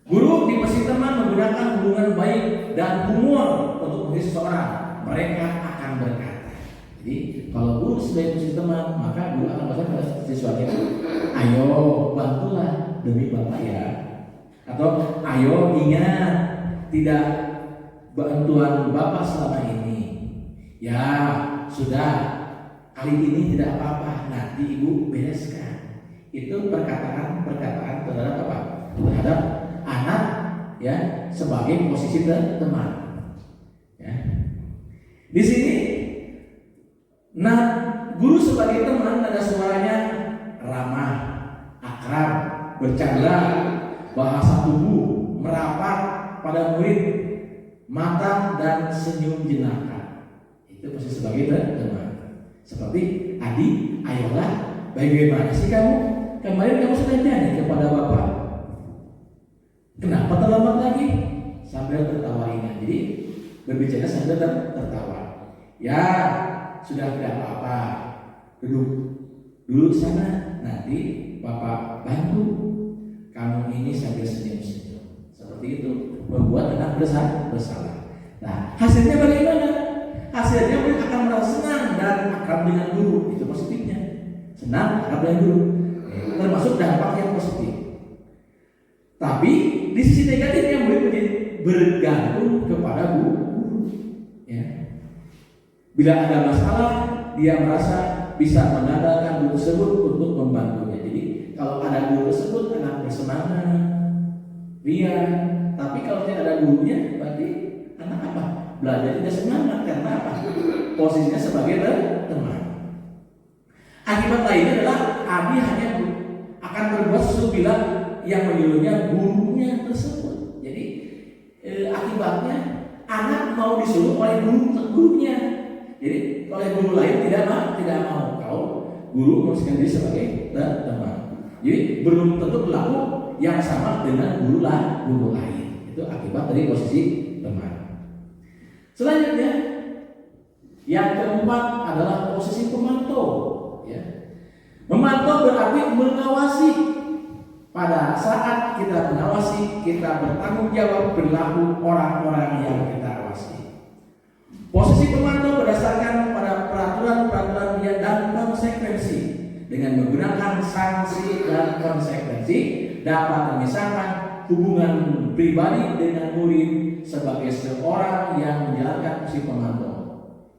Guru di posisi teman menggunakan hubungan baik dan humor untuk murid seseorang. Mereka akan berkata. Jadi kalau guru sebagai posisi teman, maka guru akan berkata pada siswanya, ayo bantulah demi bapak ya. Atau ayo ingat tidak bantuan bapak selama ini. Ya sudah. Kali ini tidak apa-apa, nanti ibu bereskan. Itu perkataan terhadap apa? Terhadap anak ya sebagai posisi teman. Ya. Di sini, nah guru sebagai teman ada suaranya ramah, akrab, bercanda, bahasa tubuh merapat pada murid, mata dan senyum jenaka. Itu posisi sebagai teman. Seperti adik, ayolah, bagaimana sih kamu? Kemarin kamu sudah nyanyi kepada bapak. Kenapa terlambat lagi? Sambil tertawa ringan. Jadi berbicara sambil tertawa. Ya, sudah tidak apa-apa. Duduk dulu sana. Nanti bapak bantu. Kamu ini sambil senyum-senyum. Seperti itu membuat anak bersalah. Nah, hasilnya bagaimana? Hasilnya murid akan merasa senang dan akrab dengan guru. Itu positifnya. Senang, akrab dengan guru. Termasuk dampak yang positif. Tapi di sisi negatifnya murid menjadi bergantung kepada guru. Ya. Bila ada masalah, dia merasa bisa mengandalkan guru tersebut untuk membantunya. Jadi kalau ada guru tersebut, anak bersemangat, riang. Tapi kalau tidak ada gurunya, berarti anak apa? Belajar tidak semangat. Karena apa? Posisinya sebagai teman. Akibat lainnya adalah Abi hanya akan berbuat sesuatu bila yang menyuruhnya gurunya tersebut. Jadi akibatnya anak mau disuruh oleh gurunya. Jadi oleh guru lain tidak mau. Kalau guru memposisikan diri sebagai teman. Jadi belum tentu berlaku yang sama dengan guru lain. Itu akibat dari posisi teman. Selanjutnya, yang keempat adalah posisi pemantau. Ya. Memantau berarti mengawasi. Pada saat kita mengawasi, kita bertanggung jawab berlaku orang-orang yang kita awasi. Posisi pemantau berdasarkan pada peraturan-peraturan dan konsekuensi. Dengan menggunakan sanksi dan konsekuensi dapat memisahkan hubungan pribadi dengan murid sebagai seorang yang menjalankan posisi pemantau.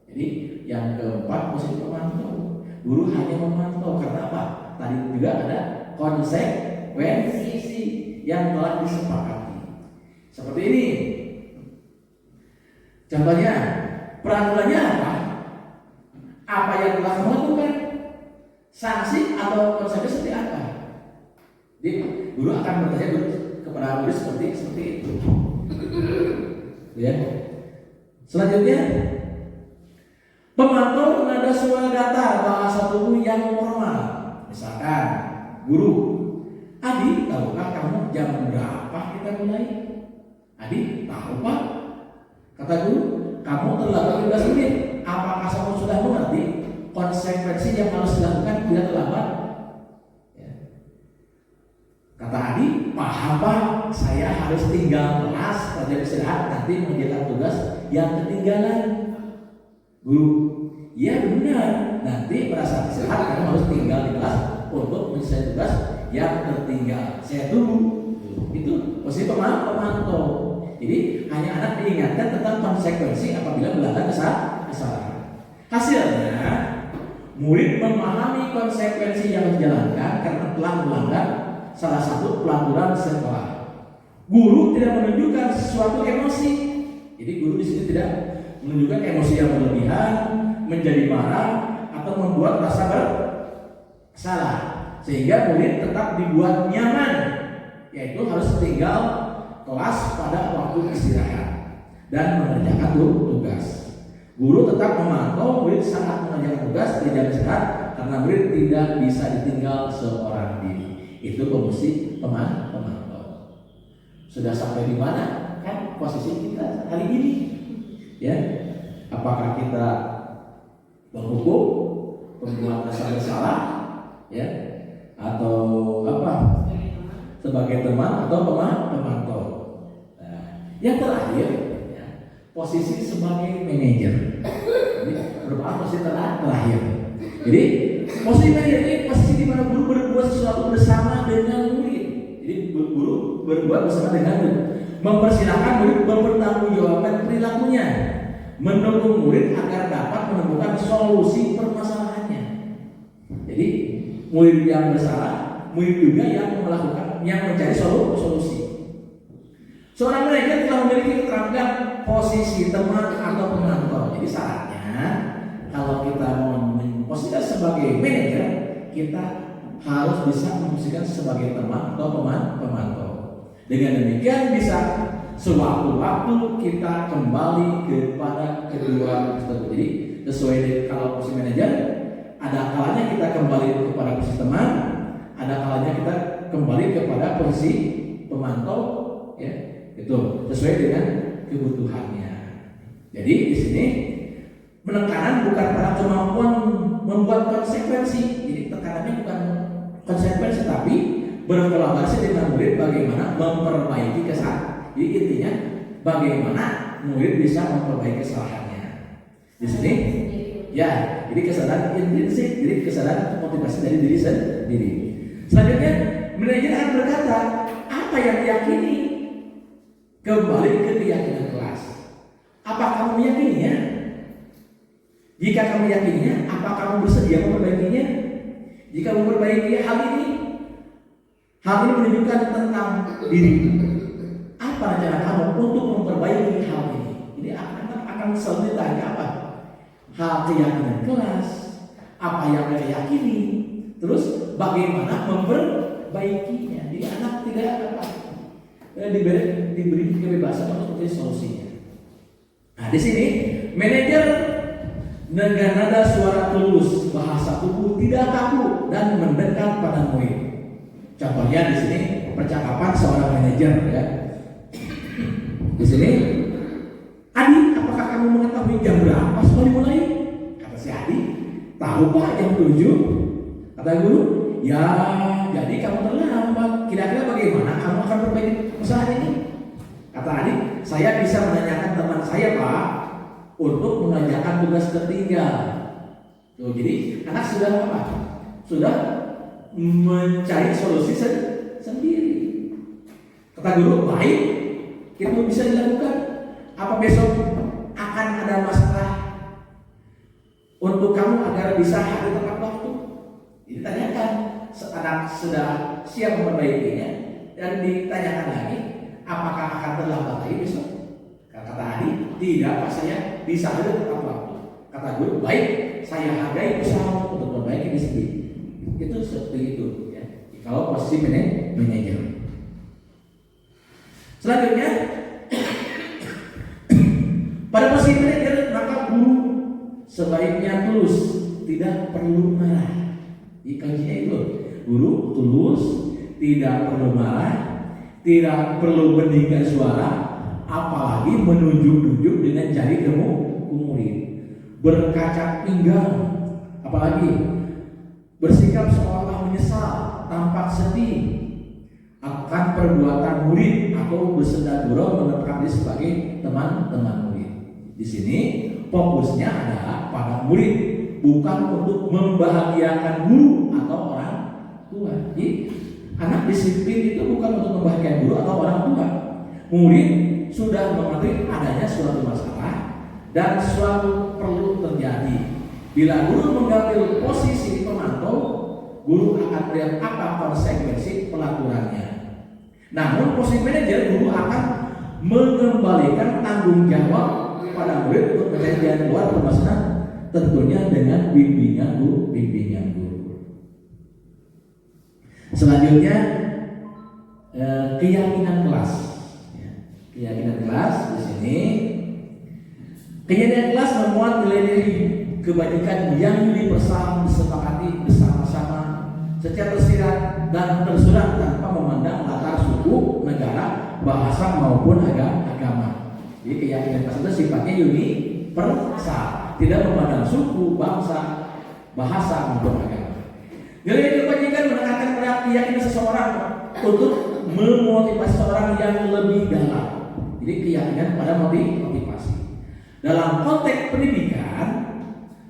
Jadi yang keempat posisi pemantau. Guru hanya memantau karena apa? Tadi juga ada konsekuensi yang telah disepakati. Seperti ini. Contohnya, peraturannya apa? Apa yang telah kamu lakukan? Sanksi atau konsekuensi seperti apa? Jadi guru akan bertanya kepada murid seperti itu. Ya. Selanjutnya, pemantau menada suara datar bahasa tubuh yang formal. Misalkan, guru, Adi, tahukah kamu jam berapa kita mulai? Adi, tahu Pak. Kata guru, kamu terlambat 15 menit. Apakah kamu sudah mengerti konsekuensi yang harus dilakukan bila terlambat? Ya. Kata Adi, paham Pak. Saya harus tinggal kelas, pelajar istirahat, nanti mengerjakan tugas yang ketinggalan. Guru, ya benar. Nanti pada saat istirahat kamu harus tinggal di kelas untuk menyelesaikan tugas yang tertinggal. Saya tunggu. Itu posisi pemantau. Jadi hanya anak diingatkan tentang konsekuensi apabila melakukan kesalahan. Hasilnya, murid memahami konsekuensi yang dijalankan karena telah melanggar salah satu pelaturan sekolah. Guru tidak menunjukkan sesuatu emosi. Jadi guru di sini tidak menunjukkan emosi yang berlebihan, menjadi marah atau membuat rasa salah, sehingga murid tetap dibuat nyaman, yaitu harus tinggal kelas pada waktu istirahat dan mengerjakan tugas. Guru tetap memantau murid saat mengerjakan tugas di jam istirahat karena murid tidak bisa ditinggal seorang diri. Itu fungsi pemantau. Sudah sampai di mana kan posisi kita hari ini? Ya, apakah kita menghukum, membuat rasa bersalah, ya, atau apa? Sebagai teman atau pemantau. Nah, yang terakhir, ya, posisi sebagai manajer. Jadi merupakan posisi terakhir. Jadi posisi manajer ini posisi di mana guru berbuat sesuatu bersama dengan murid. Jadi guru berbuat bersama dengan murid, mempersilahkan murid mempertanggungjawabkan perilakunya, mendukung murid agar dapat menemukan solusi permasalahannya. Jadi murid yang bersalah, murid juga yang melakukan, yang mencari solusi. Seorang manajer telah memiliki keterampilan posisi teman atau pemantau. Jadi syaratnya kalau kita mau memposisikan sebagai manajer, kita harus bisa memposisikan sebagai teman atau pemantau. Dengan demikian bisa sewaktu-waktu kita kembali kepada kedua tersebut. Jadi sesuai dengan kalau posisi manajer, ada kalanya kita kembali kepada posisi teman, ada kalanya kita kembali kepada posisi pemantau, ya, itu sesuai dengan kebutuhannya. Jadi di sini penekanan bukan pada kemampuan membuat konsekuensi. Jadi tekanannya bukan konsekuensi, tapi berkolaborasi dengan murid bagaimana memperbaiki kesalahan. Jadi intinya bagaimana murid bisa memperbaiki kesalahannya. Di sini, ya, jadi kesadaran intrinsik, jadi kesadaran motivasi dari diri sendiri. Selanjutnya, manajer akan berkata apa yang diyakini, kembali ke keyakinan kelas. Apa kamu meyakininya? Jika kamu meyakininya, apa kamu bersedia memperbaikinya? Jika memperbaiki hal ini menunjukkan tentang diri. Apa cara kamu untuk memperbaiki hal ini? Jadi akan selalu ditanya apa? Hal keyakinan kelas, apa yang mereka yakini, terus bagaimana memperbaikinya. Jadi anak tidak apa diberi kebebasan untuk mencari solusinya. Nah, di sini manajer dengan nada suara tulus, bahasa tubuh tidak kaku dan mendekat pada murid. Contohnya di sini percakapan seorang manajer, ya. Di sini, Adi, apakah kamu mengetahui jam berapa sekolah dimulai? Kata si Adi, tahu Pak, jam 7. Kata guru, ya jadi kamu terlambat. Kira-kira bagaimana kamu akan perbaiki masalah ini? Kata Adi, saya bisa menanyakan teman saya Pak untuk mengerjakan tugas tertinggal. Tuh, jadi anak sudah apa? Sudah mencari solusi sendiri. Kata guru, baik, itu bisa dilakukan. Apa besok akan ada masalah untuk kamu agar bisa hadir tepat waktu? Ditanyakan, anak sudah siap memperbaikinya, dan ditanyakan lagi, apakah akan terlambat lagi besok? Kata Adi, tidak Pak, saya bisa hadir tepat waktu. Kata guru, baik, saya hargai usaha untuk memperbaiki diri sendiri. Itu seperti itu, ya. Kalau posisi manajer. Selanjutnya, pada posisi manajer maka guru sebaiknya tulus, tidak perlu marah. Kajiannya itu, guru tulus, tidak perlu marah, tidak perlu meninggikan suara, apalagi menunjuk-nunjuk dengan jari ke murid, berkaca pinggang, apalagi bersikap seolah menyesal, tampak sedih akan perbuatan murid atau bersenda gurau menetapkan diri sebagai teman-teman murid. Di sini fokusnya adalah pada murid, bukan untuk membahagiakan guru atau orang tua. Jadi anak disiplin itu bukan untuk membahagiakan guru atau orang tua. Murid sudah mengerti adanya suatu masalah dan suatu perlu terjadi. Bila guru mengambil posisi pemantau, guru akan melihat apa konsekuensi pelakuannya. Namun posisi manajer, guru akan mengembalikan tanggung jawab kepada murid untuk mencari jalan keluar permasalahan, tentunya dengan bimbingan guru. Selanjutnya keyakinan kelas. Ya, keyakinan kelas di sini. Keyakinan kelas memuat nilai-nilai kebajikan yang disepakati bersama-sama secara tersirat dan tersurat tanpa memandang latar suku, negara, bahasa maupun agama. Jadi keyakinan kelas itu sifatnya universal, tidak memandang suku, bangsa, bahasa maupun agama. Nilai kebajikan menekankan pada keyakinan seseorang untuk memotivasi seorang yang lebih dalam. Jadi keyakinan pada motivasi. Dalam konteks pendidikan,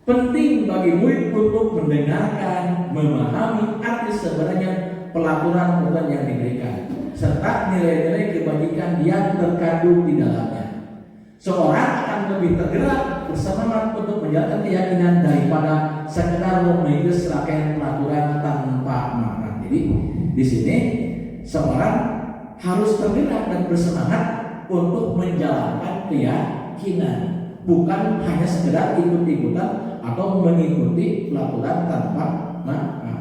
penting bagi murid untuk mendengarkan, memahami arti sebenarnya pelaturan yang diberikan, serta nilai-nilai kebajikan yang terkandung di dalamnya. Seorang akan lebih tergerak bersemangat untuk menjalankan keyakinan daripada sekedar mengikuti serangkaian pelaturan tanpa makna. Jadi di sini seorang harus tergerak dan bersemangat untuk menjalankan keyakinan, bukan hanya sekedar ikut-ikutan atau mengikuti pelaturan tanpa makna.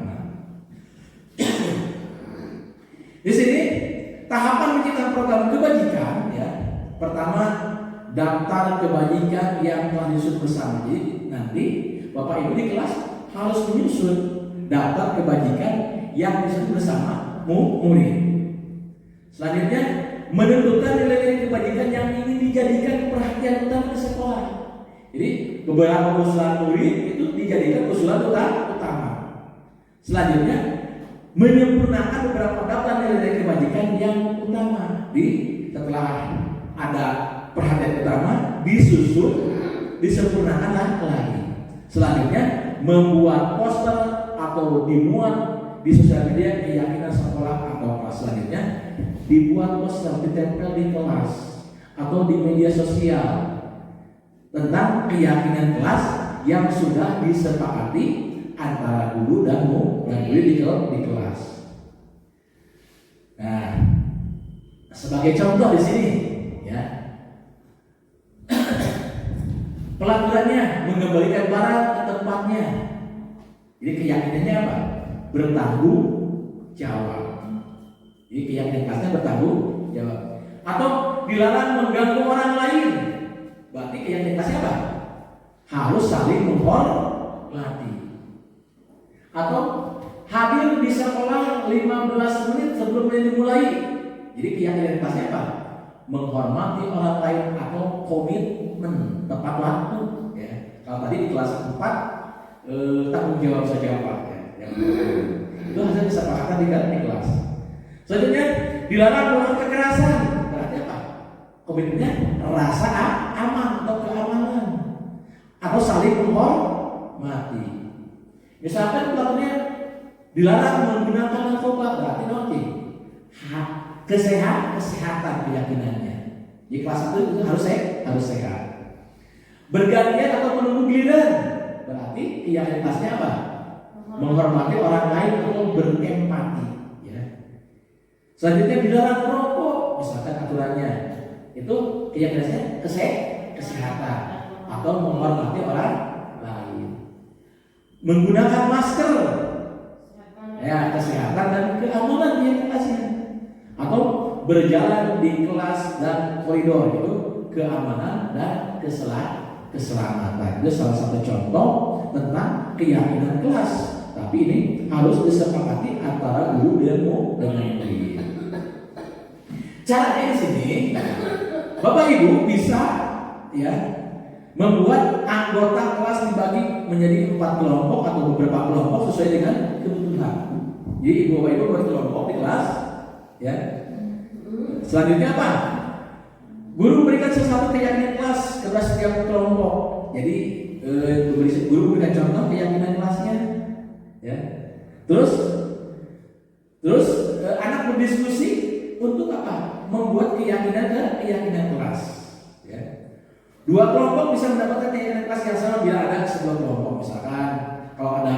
Di sini tahapan menciptakan program kebajikan, ya. Pertama, daftar kebajikan yang telah disusun bersama. Jadi nanti Bapak Ibu di kelas harus menyusun daftar kebajikan yang disusun bersama murid. Selanjutnya, menentukan nilai-nilai kebajikan yang ingin dijadikan perhatian utama di sekolah. Jadi beberapa usulan murid itu dijadikan usulan utama. Selanjutnya, menyempurnakan beberapa daftar nilai-nilai kebajikan yang utama. Setelah ada perhatian utama, disusun, disempurnakan lagi. Selanjutnya, membuat poster atau dimuat di sosial media keyakinan sekolah atau kelas. Selanjutnya, dibuat poster ditempel di kelas atau di media sosial tentang keyakinan kelas yang sudah disepakati antara guru dan murid di kelas. Nah, sebagai contoh di sini, ya, pelaturannya mengembalikan barang ke tempatnya. Jadi keyakinannya apa? Bertanggung jawab. Jadi keyakinan kelasnya bertanggung jawab. Atau dilarang mengganggu orang lain. Berarti keyakinan kelasnya apa? Harus saling menghormati. Atau hadir di sekolah 15 menit sebelum dimulai. Jadi keyakinan kelasnya apa? Menghormati orang lain atau komitmen tepat waktu. Ya. Kalau tadi di kelas 4 tanggung jawab saja Pak. Ya. Itu hasil kesepakatan di kelas. Selanjutnya, dilarang melakukan kekerasan. Berarti apa? Komitmennya rasa aman atau keamanan atau saling menghormati. Misalkan pelakunya dilarang menggunakan narkoba, berarti nanti kesehatan keyakinannya. Di kelas itu harus sehat. Bergantian atau menunggu giliran, berarti keyakinan kelasnya apa? Menghormati orang lain atau berempati. Ya. Selanjutnya dilarang merokok, misalkan aturannya itu keyakinannya kesehatan atau menghormati orang lain. Menggunakan masker, ya, kesehatan dan keamanan keyakinannya. Atau berjalan di kelas dan koridor, itu keamanan dan keselamatan. Itu salah satu contoh tentang keyakinan kelas. Tapi ini harus disepakati antara guru dan murid. Caranya di sini, Bapak Ibu bisa, ya, membuat anggota kelas dibagi menjadi 4 kelompok atau beberapa kelompok sesuai dengan kebutuhan. Jadi Bapak Ibu buat kelompok di kelas, ya. Selanjutnya apa? Guru memberikan sesuatu keyakinan kelas kepada setiap kelompok. Jadi guru memberikan contoh keyakinan kelasnya, ya. Terus anak berdiskusi untuk apa? Membuat keyakinan kelas. Ya. 2 kelompok bisa mendapatkan keyakinan kelas yang sama bila ada sebuah kelompok. Misalkan kalau ada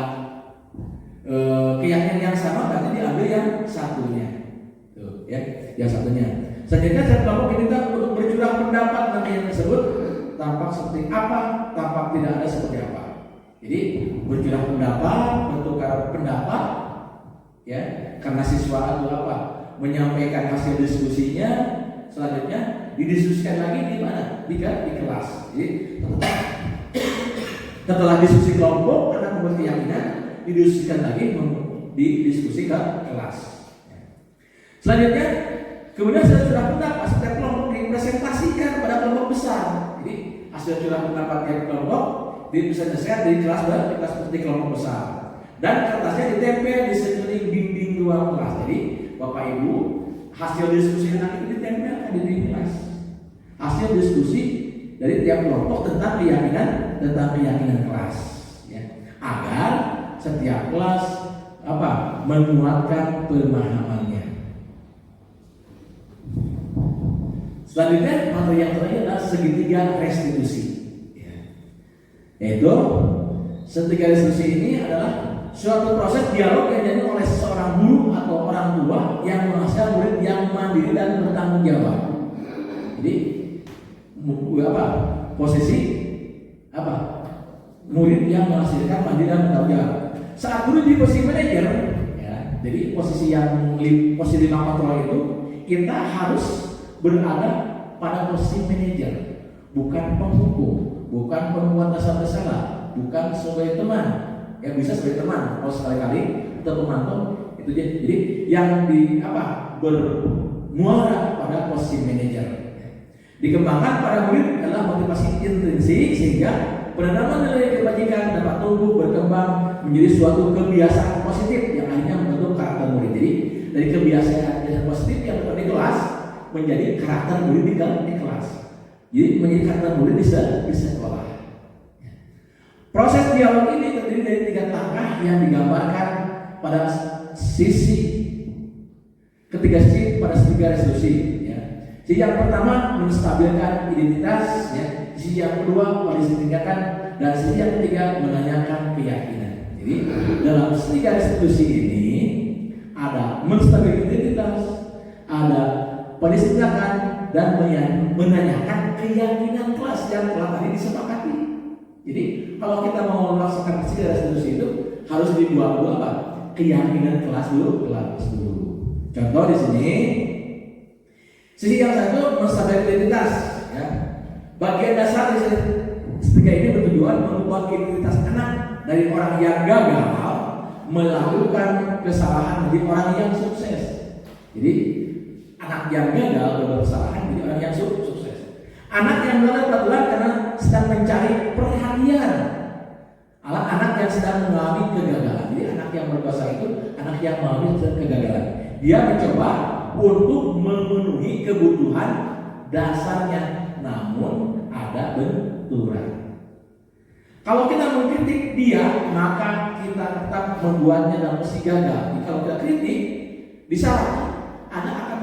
keyakinan yang sama, berarti diambil yang satunya. Tuh, ya, yang satunya. Selanjutnya setiap kelompok diminta untuk bercurah pendapat tentang keyakinan tersebut, tampak seperti apa, tampak tidak ada seperti apa. Jadi bercurah pendapat, bertukar pendapat ya, karena siswa itu apa? Menyampaikan hasil diskusinya, selanjutnya didiskusikan lagi di mana? Di kelas. Jadi setelah diskusi kelompok, anak membuat keyakinan, didiskusikan lagi di diskusi ke kelas. Selanjutnya, kemudian sudah pendapat setiap kelompok dipresentasikan pada kelompok besar. Jadi hasil curah pendapat tiap kelompok dipresentasikan di kelas seperti kelompok besar. Dan kertasnya ditempel di sekeliling dinding ruang kelas. Jadi Bapak Ibu, hasil diskusi anak itu ditempelkan di dinding kelas. Hasil diskusi dari tiap kelompok tentang keyakinan kelas, ya. Agar setiap kelas menguatkan pemahamannya. Selanjutnya materi yang terakhir adalah segitiga restitusi, ya. Yaitu segitiga restitusi ini adalah suatu proses dialog yang dilakukan oleh seorang guru atau orang tua yang menghasilkan murid yang mandiri dan bertanggung jawab. Jadi posisi murid yang menghasilkan mandiri dan bertanggung jawab. Saat guru di posisi manajer, ya, jadi posisi 5 kontrol itu kita harus berada pada posisi manajer, bukan penghukum, bukan pembuat dasar-dasar, bukan sebagai teman. Ya bisa sebagai teman, kalau sekali-kali atau pemantau itu jadi yang bermuara pada posisi manajer. Dikembangkan pada murid adalah motivasi intrinsik sehingga penanaman nilai kebajikan dapat tumbuh berkembang menjadi suatu kebiasaan positif yang akhirnya membentuk karakter murid. Jadi dari kebiasaan positif yang ada di kelas menjadi karakter murid di kelas. Jadi menjadi karakter murid di sekolah. Proses dialog ini terdiri dari 3 langkah yang digambarkan pada ketiga sisi pada segitiga restitusi. Ya. Sisi yang pertama menstabilkan identitas, ya. Sisi yang kedua mendistribusikan, dan sisi yang ketiga menanyakan keyakinan. Jadi dalam segitiga restitusi ini ada menstabilkan identitas, ada pendistribusikan, dan menanyakan keyakinan kelas yang telah tadi disepakati. Jadi kalau kita mau melaksanakan segitiga restitusi itu harus dibuat keyakinan kelas dulu. Contoh di sini, sisi yang satu menstabilkan identitas, ya. Bagian dasar dari segitiga ini bertujuan mengubah identitas anak dari orang yang gagal melakukan kesalahan menjadi orang yang sukses. Jadi anak yang gagal berbuat kesalahan menjadi orang yang sukses. Anak yang gagal kebetulan karena sedang mencari perhatian. Anak yang sedang mengalami kegagalan. Jadi anak yang berdosa itu anak yang mengalami kegagalan. Dia mencoba untuk memenuhi kebutuhan dasarnya, namun ada benturan. Kalau kita mengkritik dia, maka kita tetap membuatnya dalam posisi gagal. Jadi kalau kita kritik, disalahkan, anak akan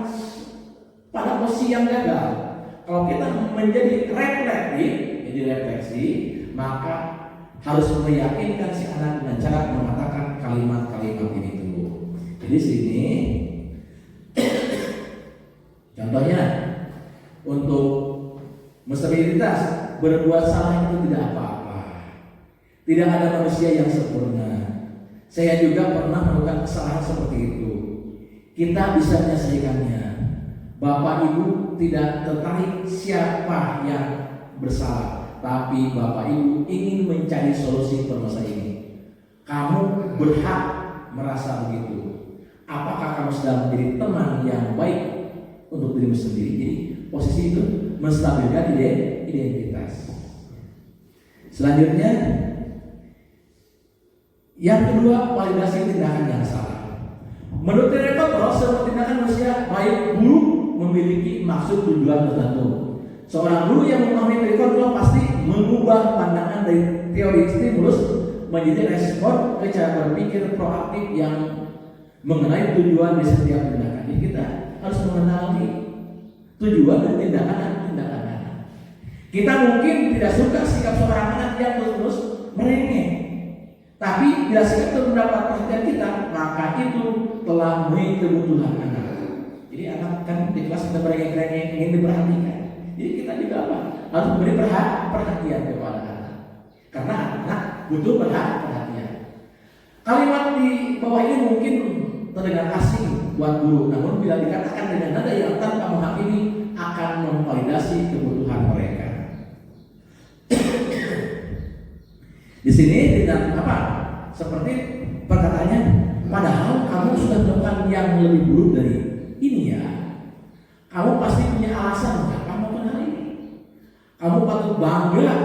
pada posisi yang gagal. Kalau kita menjadi refleksi, maka harus meyakinkan si anak dengan cara mengatakan kalimat-kalimat ini dulu. Jadi sini contohnya untuk menstabilitas, berbuat salah itu tidak apa-apa. Tidak ada manusia yang sempurna. Saya juga pernah melakukan kesalahan seperti itu. Kita bisa menyelesaikannya. Bapak Ibu tidak tertarik siapa yang bersalah, tapi Bapak Ibu ingin mencari solusi permasalahan ini. Kamu berhak merasa begitu. Apakah kamu sedang menjadi teman yang baik untuk dirimu sendiri? Jadi posisi itu menstabilkan identitas. Selanjutnya, yang kedua, validasi tindakan yang salah. Menurut teori kontrol, semua tindakan manusia baik buruk memiliki maksud tujuan tertentu. Seorang guru yang memahami teori kontrol pasti mengubah pandangan dari teori stimulus menjadi respon ke cara berpikir proaktif yang mengenai tujuan di setiap tindakan. Jadi kita harus mengenali tujuan dan tindakan. Kita mungkin tidak suka sikap seorang anak yang terus merengek, tapi bila sikap itu mendapat perhatian kita, maka itu telah memenuhi kebutuhan anak. Jadi anak kan di kelas kita merengek-rengek ingin diperhatikan. Jadi kita juga harus memberi perhatian kepada anak, karena anak butuh perhatian. Kalimat di bawah ini mungkin terdengar asing buat guru, namun bila dikatakan dengan nada yang tanpa menghakimi akan memvalidasi kebutuhan mereka. Di sini dengan apa? Seperti perkataannya, padahal kamu sudah melakukan yang lebih buruk dari ini ya. Kamu pasti punya alasan mengapa melakukan hal ini. Kamu patut bangga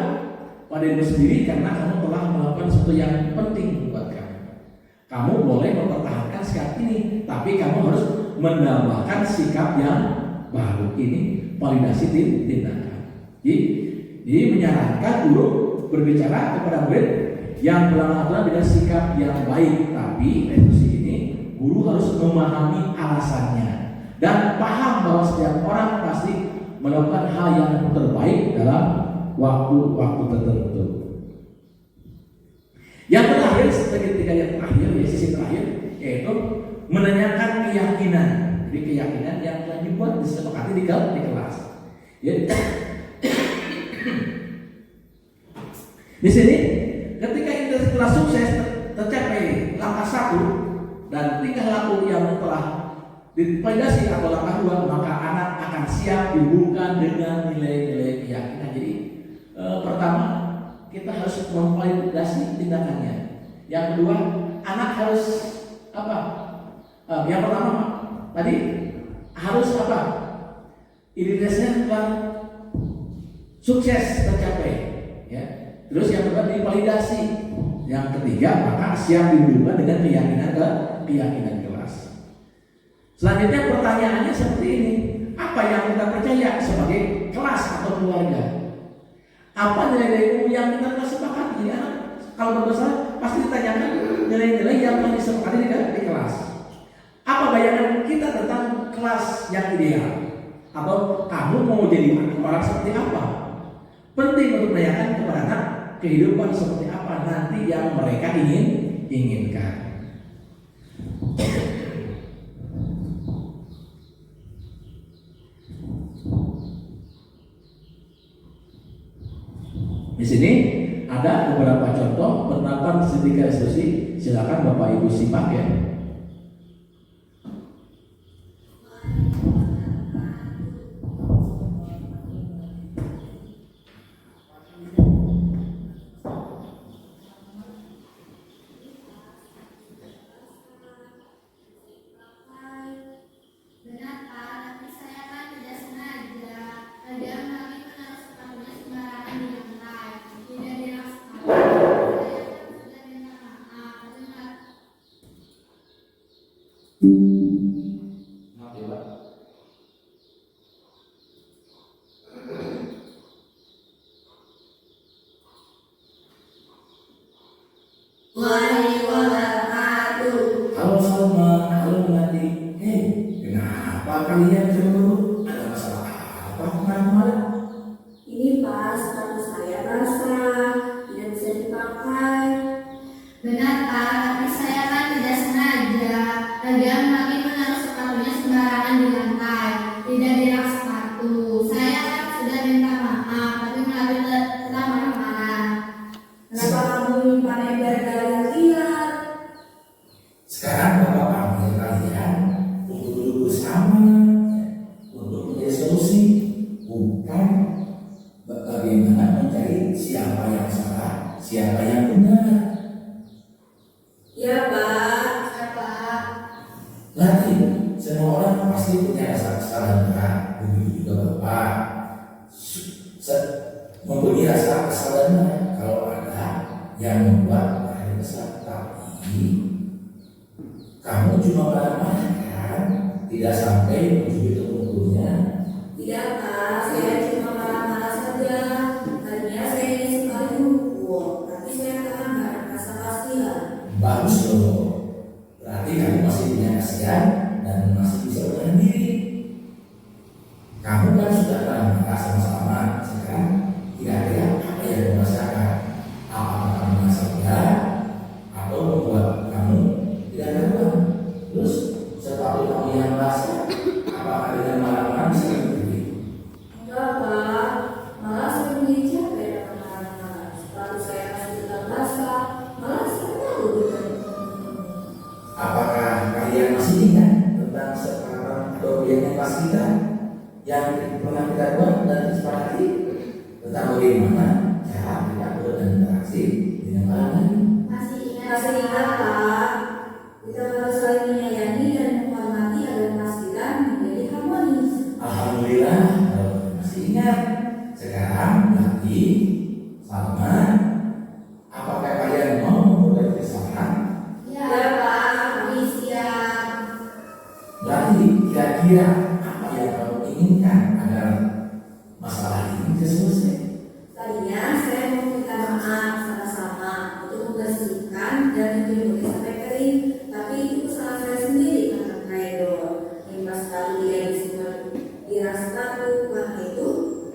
pada diri sendiri karena kamu telah melakukan sesuatu yang penting buat kamu. Kamu boleh mempertahankan sikap ini, tapi kamu harus menambahkan sikap yang baru. Ini validasi tindakan. Jadi menyarankan guru berbicara kepada murid yang berlaku dengan sikap yang baik, tapi revisi ini guru harus memahami alasannya dan paham bahwa setiap orang pasti melakukan hal yang terbaik dalam waktu-waktu tertentu. Yang terakhir, ketika yang terakhir, ya sisi terakhir, yaitu menanyakan keyakinan. Jadi keyakinan yang telah dibuat disepakati di kelas. Ya. Di sini, ketika integrasi kelas sukses tercapai langkah 1 dan tingkah laku yang telah divalidasi atau langkah 2, maka anak akan siap dihubungkan dengan nilai-nilai keyakinan. Jadi pertama, kita harus memvalidasi tindakannya. Yang kedua, anak harus apa? Yang pertama tadi harus apa? Identitasnya telah sukses tercapai, ya. Terus yang kedua divalidasi. Yang ketiga, maka siap dihubungkan dengan keyakinan kelas. Selanjutnya pertanyaannya seperti ini: apa yang kita percaya sebagai kelas atau keluarga? Apa nilai-nilai umum yang kita telah sepakati? Ya, kalau berdosa pasti ditanyakan nilai-nilai yang telah disepakati di kelas. Apa bayangan kita tentang kelas yang ideal? Atau kamu mau jadi orang seperti apa? Penting untuk menanyakan kepada anak kehidupan seperti apa nanti yang mereka inginkan. Di sini ada beberapa contoh penerapan strategi resolusi. Silakan Bapak Ibu simak ya. Kenapa kalian cemburu? Ada masalah apa kemarin? Ini pas sepatu saya basah, tidak bisa dipakai. Benar Pak, tapi saya kan tidak sengaja. Lagian Mami menaruh sepatunya sembarangan di lantai, tidak di rak sepatu. Saya kan sudah minta maaf, tapi Mami tetap marah-marah. Kenapa kamu menyimpan ember lihat? Sekarang Bapak panggil kalian untuk duduk bersama untuk mencari solusi, bukan bagaimana mencari siapa yang salah, siapa yang benar. Ya Pak, ya Pak. Nanti semua orang pasti punya rasa kesalahan berat, begitu juga Bapak. Mempunyai rasa kesalahan berat kalau ada yang membuat kalian kesal, tapi kamu cuma marah-marah kan? Tidak sampai begitu-begitunya. Tidak Pak, saya cuma marah-marah saja. Tadinya saya ingin sekali hukum, tapi saya kan nggak ada rasa kasihan. Bagus loh. Berarti kamu masih punya kasihan dan masih bisa menahan diri. Kamu kan sudah marah sama-sama. Sekarang kira-kira apa yang kamu rasakan? Apakah kamu merasa berat atau membuat kamu tidak nyaman? Terus sepatu kamu yang basah, apakah dengan marah-marah bisa berdiri? Enggak Pak, bagian yang kelas kita yang pernah kita buat dan disepakati tentang bagaimana cara kita berinteraksi dengan orang lain. Masih ingat Pak, kita harus saling menyayangi dan menghormati agar kelas kita menjadi harmonis. Alhamdulillah, masih ingat. Sekarang lagi sama. Apakah kalian mau memperbaiki kesalahan? Ya Pak, kami siap. Berarti kira-kira apa yang kamu inginkan agar masalah ini bisa selesai? Tadinya saya mau minta maaf sama-sama untuk membersihkan dan menjemur sampai kering, tapi itu kesalahan saya sendiri kata Kaido. Limbah selalu dia disimpan di rak sepatu, karena itu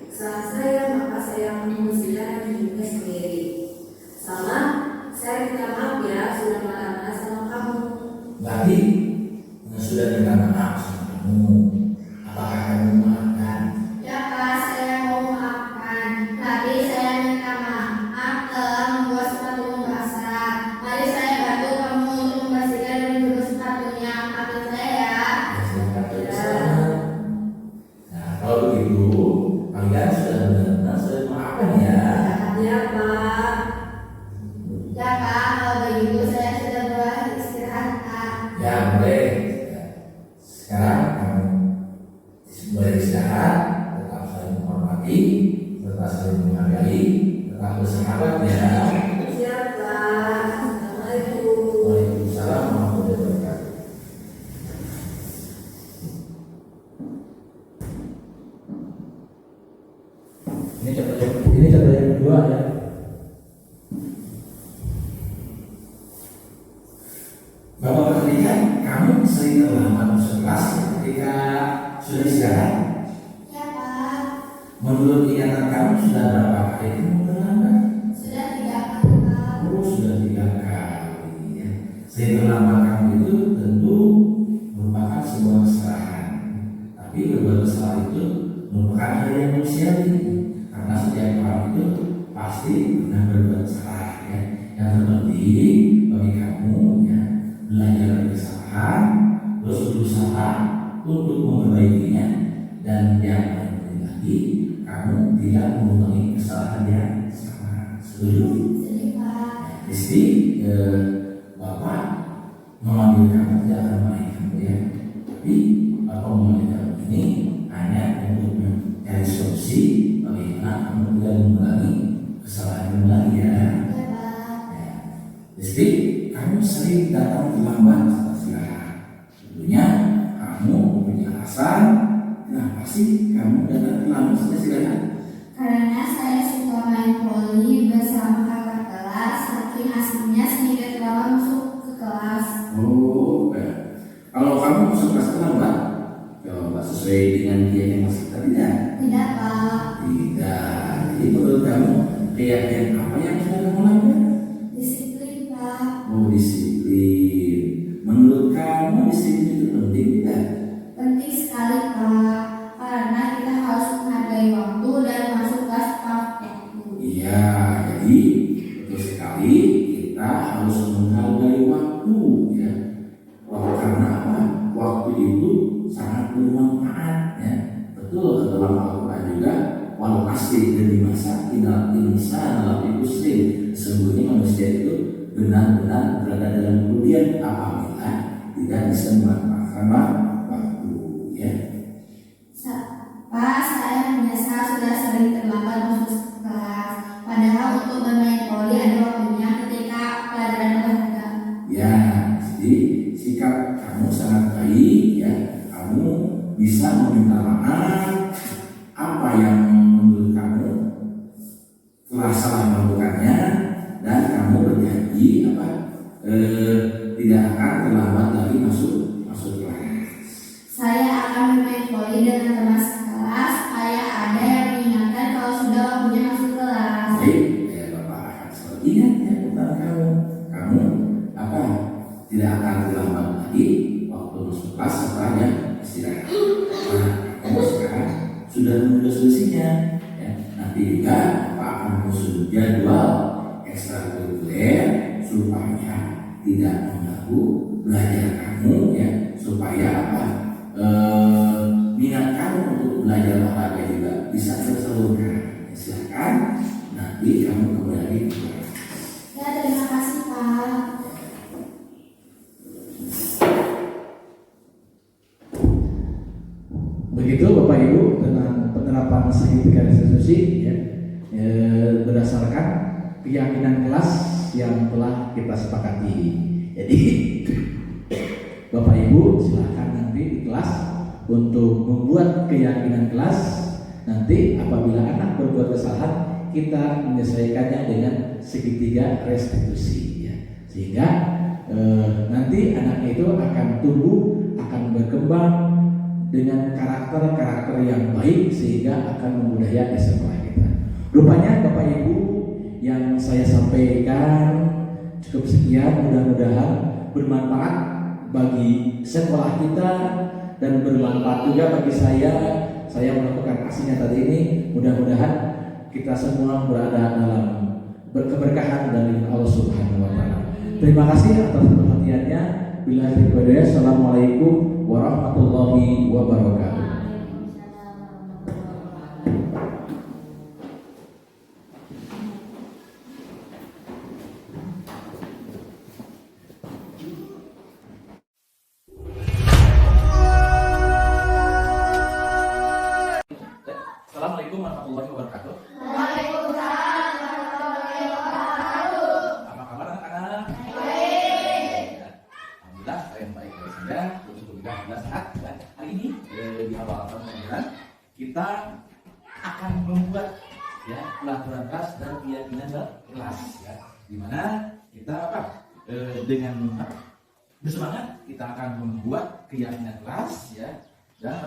kesalahan saya, maka saya membersihkan dan menjemurnya sendiri. Sama, saya minta maaf ya sudah marah-marah sama kamu. Berarti sudah minta maaf sama kamu. Apakah kamu memaafkan? Ya Pak, saya mau maafkan, tapi saya minta maaf telah membuat sepatumu basah. Mari saya bantu kamu untuk membersihkan dan menjemur sepatunya. Maafin saya ya. Ya, silakan bersama. Nah, kalau begitu kalian sudah benar-benar sudah memaafkan ya. Ya Pak. Ya Pak, kalau begitu saya sudah beristirahat Pak. Ya boleh. Ya. Sekarang kamu boleh istirahat, tetap saling menghormati, tetap saling menghargai, tetap bersahabat ya. Siap Pak. Assalamualaikum. Waalaikumsalam warahmatullahi wabarakatuh. Ini contoh yang kedua ya. Bapak perhatikan, kamu sering terlambat masuk kelas ketika sudah istirahat. Ya Pak. Menurut ingatan kamu sudah berapa kali kamu terlambat? Sudah 3 kali Pak. Oh, sudah 3 kali ya. Sering terlambat kamu itu tentu merupakan sebuah kesalahan. Tapi berbuat kesalahan itu merupakan hal yang manusiawi. Karena setiap orang itu pasti pernah berbuat salah ya. Yang terpenting bagi kamu ya, belajar dari kesalahan, terus berusaha untuk memperbaikinya, dan yang paling penting lagi kamu tidak mengulangi kesalahan yang sama. Setuju? Sedih Pak. Jadi Bapak memanggil kamu tidak akan melayani kamu ya, tapi Bapak memanggil kamu ini hanya untuk mencari solusi bagaimana kamu tidak mengulangi kesalahan lagi ya. Ya Pak. Ya. Jadi kamu sering datang terlambat saat istirahat. Tentunya kamu punya alasan kenapa sih kamu datang terlambat saat istirahat? Karena saya suka main voli bersama kakak kelas, saking asiknya sehingga terlambat masuk ke kelas. Oh, ya. Kalau kamu masuk kelas terlambat, coba sesuai dengan dia yang masuk tadi ya? Tidak Pak. Tidak. Jadi menurut kamu keyakinan apa yang sudah kamu lakukan? Disiplin Pak. Oh, disiplin. Menurut kamu disiplin itu penting tidak? Penting sekali Pak, karena kita harus menghargai waktu dan masuk kelas tepat waktu. Iya, jadi betul sekali kita harus menghargai waktu ya. Waktu karena apa? Waktu itu sangat bermanfaat ya. Betul dalam Al-Quran juga, walau pasti dan di masa inal insan lafi muslim, sesungguhnya manusia itu benar-benar berada dalam kerugian apabila tidak bisa memanfaatkan waktu ya. Pak, saya menyesal sudah sering terlambat masuk kelas. Padahal untuk bermain voli ada waktunya ketika pelajaran olahraga. Ya, jadi sikap kamu sangat baik ya. Kamu bisa meminta maaf apa yang menurut kamu telah salah melakukannya, dan kamu berjanji tidak akan terlambat lagi masuk kelas. Saya akan bermain voli dengan teman sekelas supaya ada yang mengingatkan kalau sudah waktunya masuk kelas. Baik, ya Bapak akan selalu ingat ya tentang kamu tidak akan terlambat lagi waktu masuk kelas setelahnya istirahat. Nah, kamu sekarang sudah menunda solusinya ya. Nanti juga Bapak akan menyusun jadwal ekstrakurikuler supaya tidak mengganggu belajar kamu ya, supaya bisa tersalurkan. Silakan nanti kamu kembali ke kelas. Ya, terima kasih Pak. Begitu Bapak Ibu tentang penerapan segitiga restitusi ya, berdasarkan keyakinan kelas yang telah kita sepakati. Jadi Bapak Ibu silakan nanti di kelas untuk membuat keyakinan kelas. Nanti apabila anak berbuat kesalahan, kita menyelesaikannya dengan segitiga restitusi ya. Sehingga nanti anaknya itu akan tumbuh, akan berkembang dengan karakter-karakter yang baik sehingga akan membudaya di sekolah kita. Rupanya Bapak Ibu yang saya sampaikan cukup sekian, mudah-mudahan bermanfaat bagi sekolah kita dan bermanfaat juga bagi saya melakukan aksinya tadi ini. Mudah-mudahan kita semua berada dalam berkeberkahan dari Allah Subhanahu wa taala. Terima kasih atas perhatiannya. Bila hidayah. Assalamualaikum warahmatullahi wabarakatuh. Assalamualaikum warahmatullahi wabarakatuh. Waalaikumsalam warahmatullahi wabarakatuh. Apa kabar anak-anak? Baik. Alhamdulillah saya baik-baik saja. Terus juga alhamdulillah sehat. Dan hari ini di awal tahun pelajaran kita akan membuat ya pelajaran kelas dan keyakinan kelas ya. Dimana kita dengan bersemangat kita akan membuat keyakinan kelas ya. Dan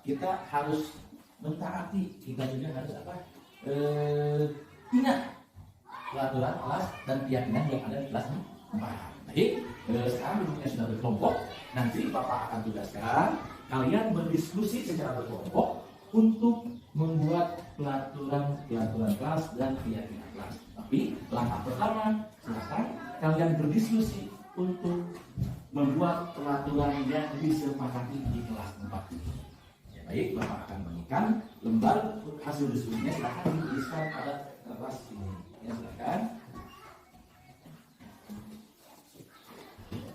kita harus mentaati, kita juga harus ingat peraturan kelas dan keyakinan yang ada di kelas 4. Baik, sekarang dulunya sudah berkelompok. Nanti Bapak akan tugaskan kalian berdiskusi secara berkelompok untuk membuat peraturan kelas dan keyakinan kelas. Tapi langkah pertama, silakan kalian berdiskusi untuk membuat peraturan yang disepakati di kelas 4. Baik, Bapak akan bagikan lembar hasil diskusinya, silakan dituliskan pada kertas ini. Ya, silakan.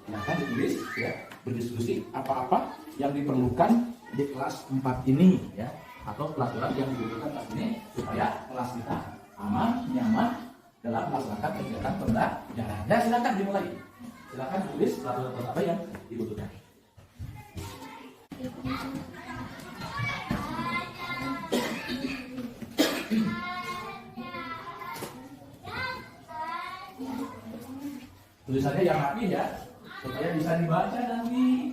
Silakan ditulis ya, berdiskusi apa-apa yang diperlukan di kelas 4 ini ya, atau peraturan yang dibutuhkan kelas ini supaya kelas kita aman, nyaman dalam melaksanakan kegiatan pembelajaran. Ya, silakan dimulai. Silakan tulis peraturan apa yang dibutuhkan. Tulisannya yang rapi ya, supaya bisa dibaca nanti.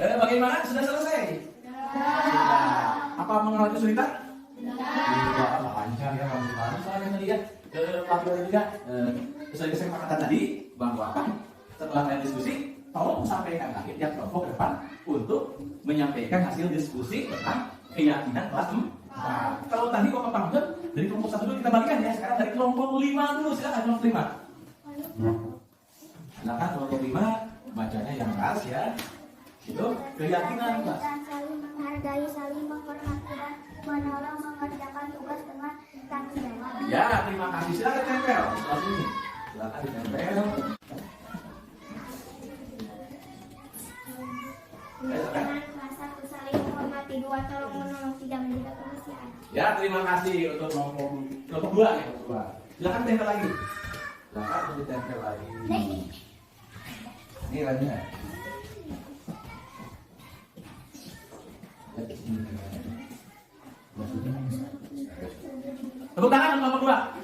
Bagaimana? Sudah selesai? Sudah. Apa mengalami kesulitan? Tidak. Lancar ya, lancar. Soalnya melihat pelajaran juga sesuai kesepakatan tadi bahwa setelah kalian diskusi, tolong sampaikan lagi tiap kelompok depan untuk menyampaikan hasil diskusi tentang keyakinan kelas 4. Kalau tadi Bapak paham dari kelompok 1 dulu kita balikan ya. Sekarang dari kelompok 5 dulu, silakan kelompok 5. Silakan kelompok 5 bacanya yang keras ya. Itu keyakinan kelas. Saling menghargai, saling menghormati dan menolong mengerjakan tugas dengan tanggung jawab. Ya, terima kasih. Silakan tempel kelas ini. Silakan ditempel. Dengan kelas 1 saling menghormati, 2 tolong menolong, 3 menjaga kebersihan. Ya, terima kasih untuk kelompok 2 ya, kelompok 2. Silakan tempel lagi. Silakan ditempel lagi. Ini lainnya. Tepuk tangan untuk kelompok 2.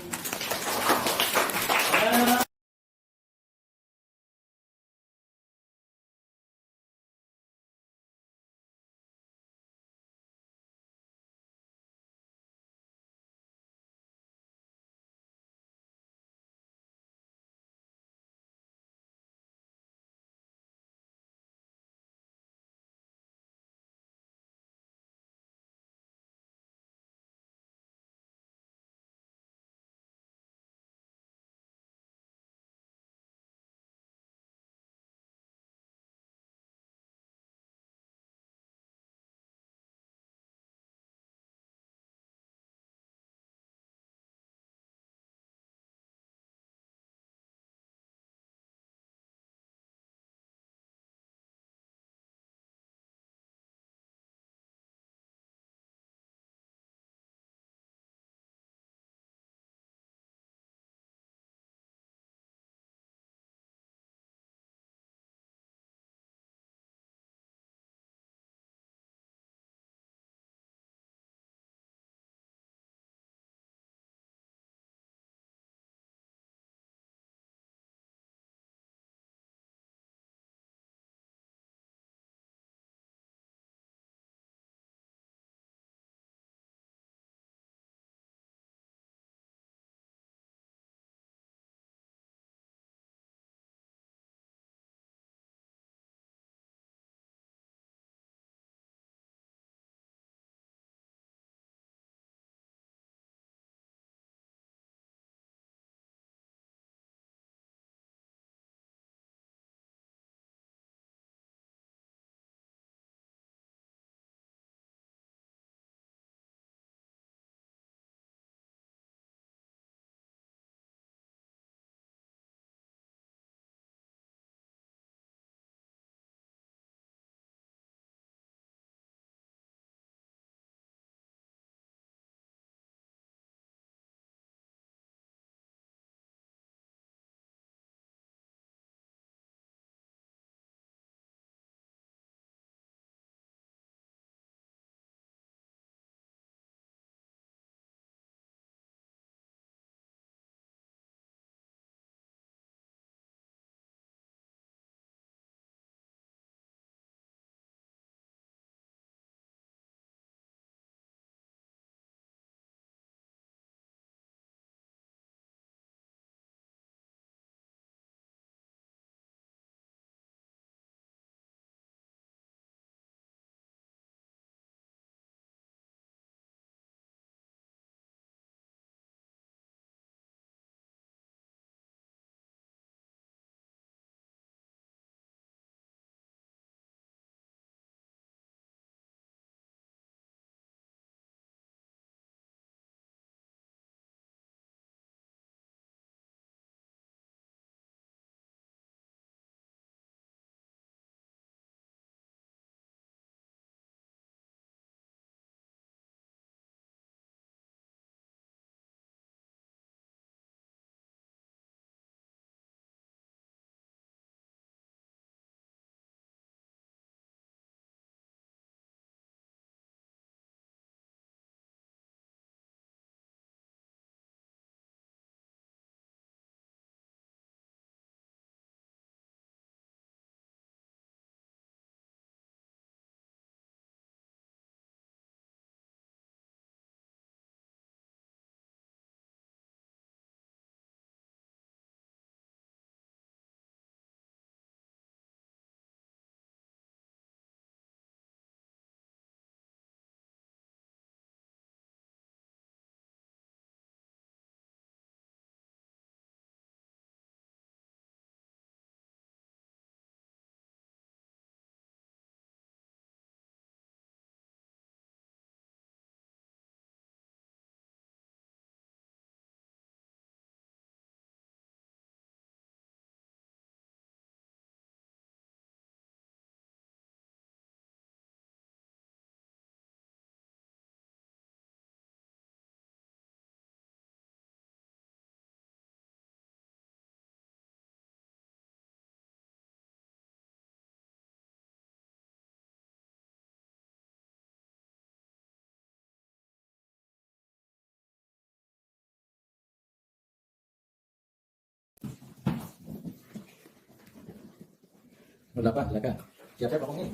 08, silakan. Siap-siap ngomongnya.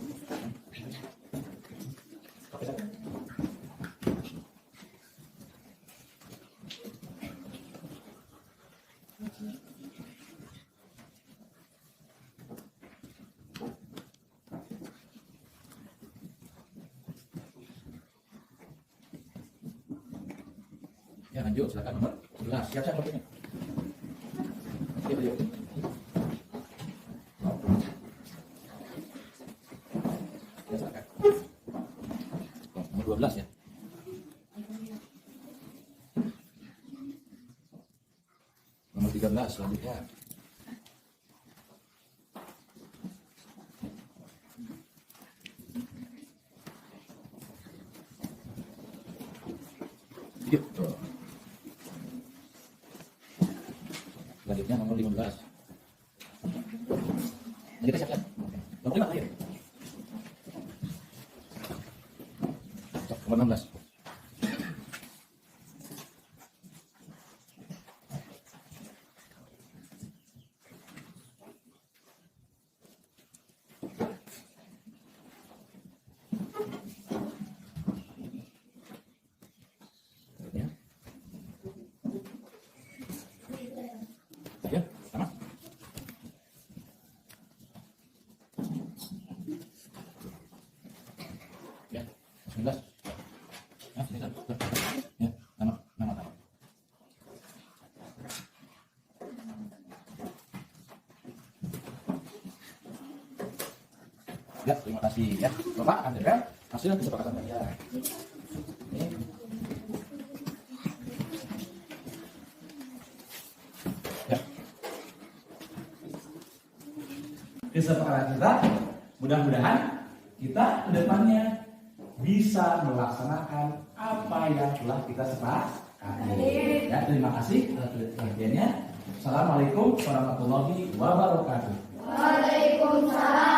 Oke, silakan. Ya lanjut, silakan nomor 11. Siap-siap ngomongnya. Siap, siap. Ya, silakan. Nomor 12 ya. Nomor 13 selanjutnya. Gitu. Selanjutnya nomor 15. Kita siap-siap. Nomor 5 ayo. Nomor 16. Ya. Ya, sama. Ya, 19. Ya, sini satu. Ya, nama. Ya, terima kasih ya. Bapak, Anda hasil kesepakatan saya. Ini. Ya. Kesepakatan kita, mudah-mudahan kita ke depannya bisa melaksanakan apa yang telah kita sepakati. Ya, terima kasih atas perhatiannya. Assalamualaikum warahmatullahi wabarakatuh. Waalaikumsalam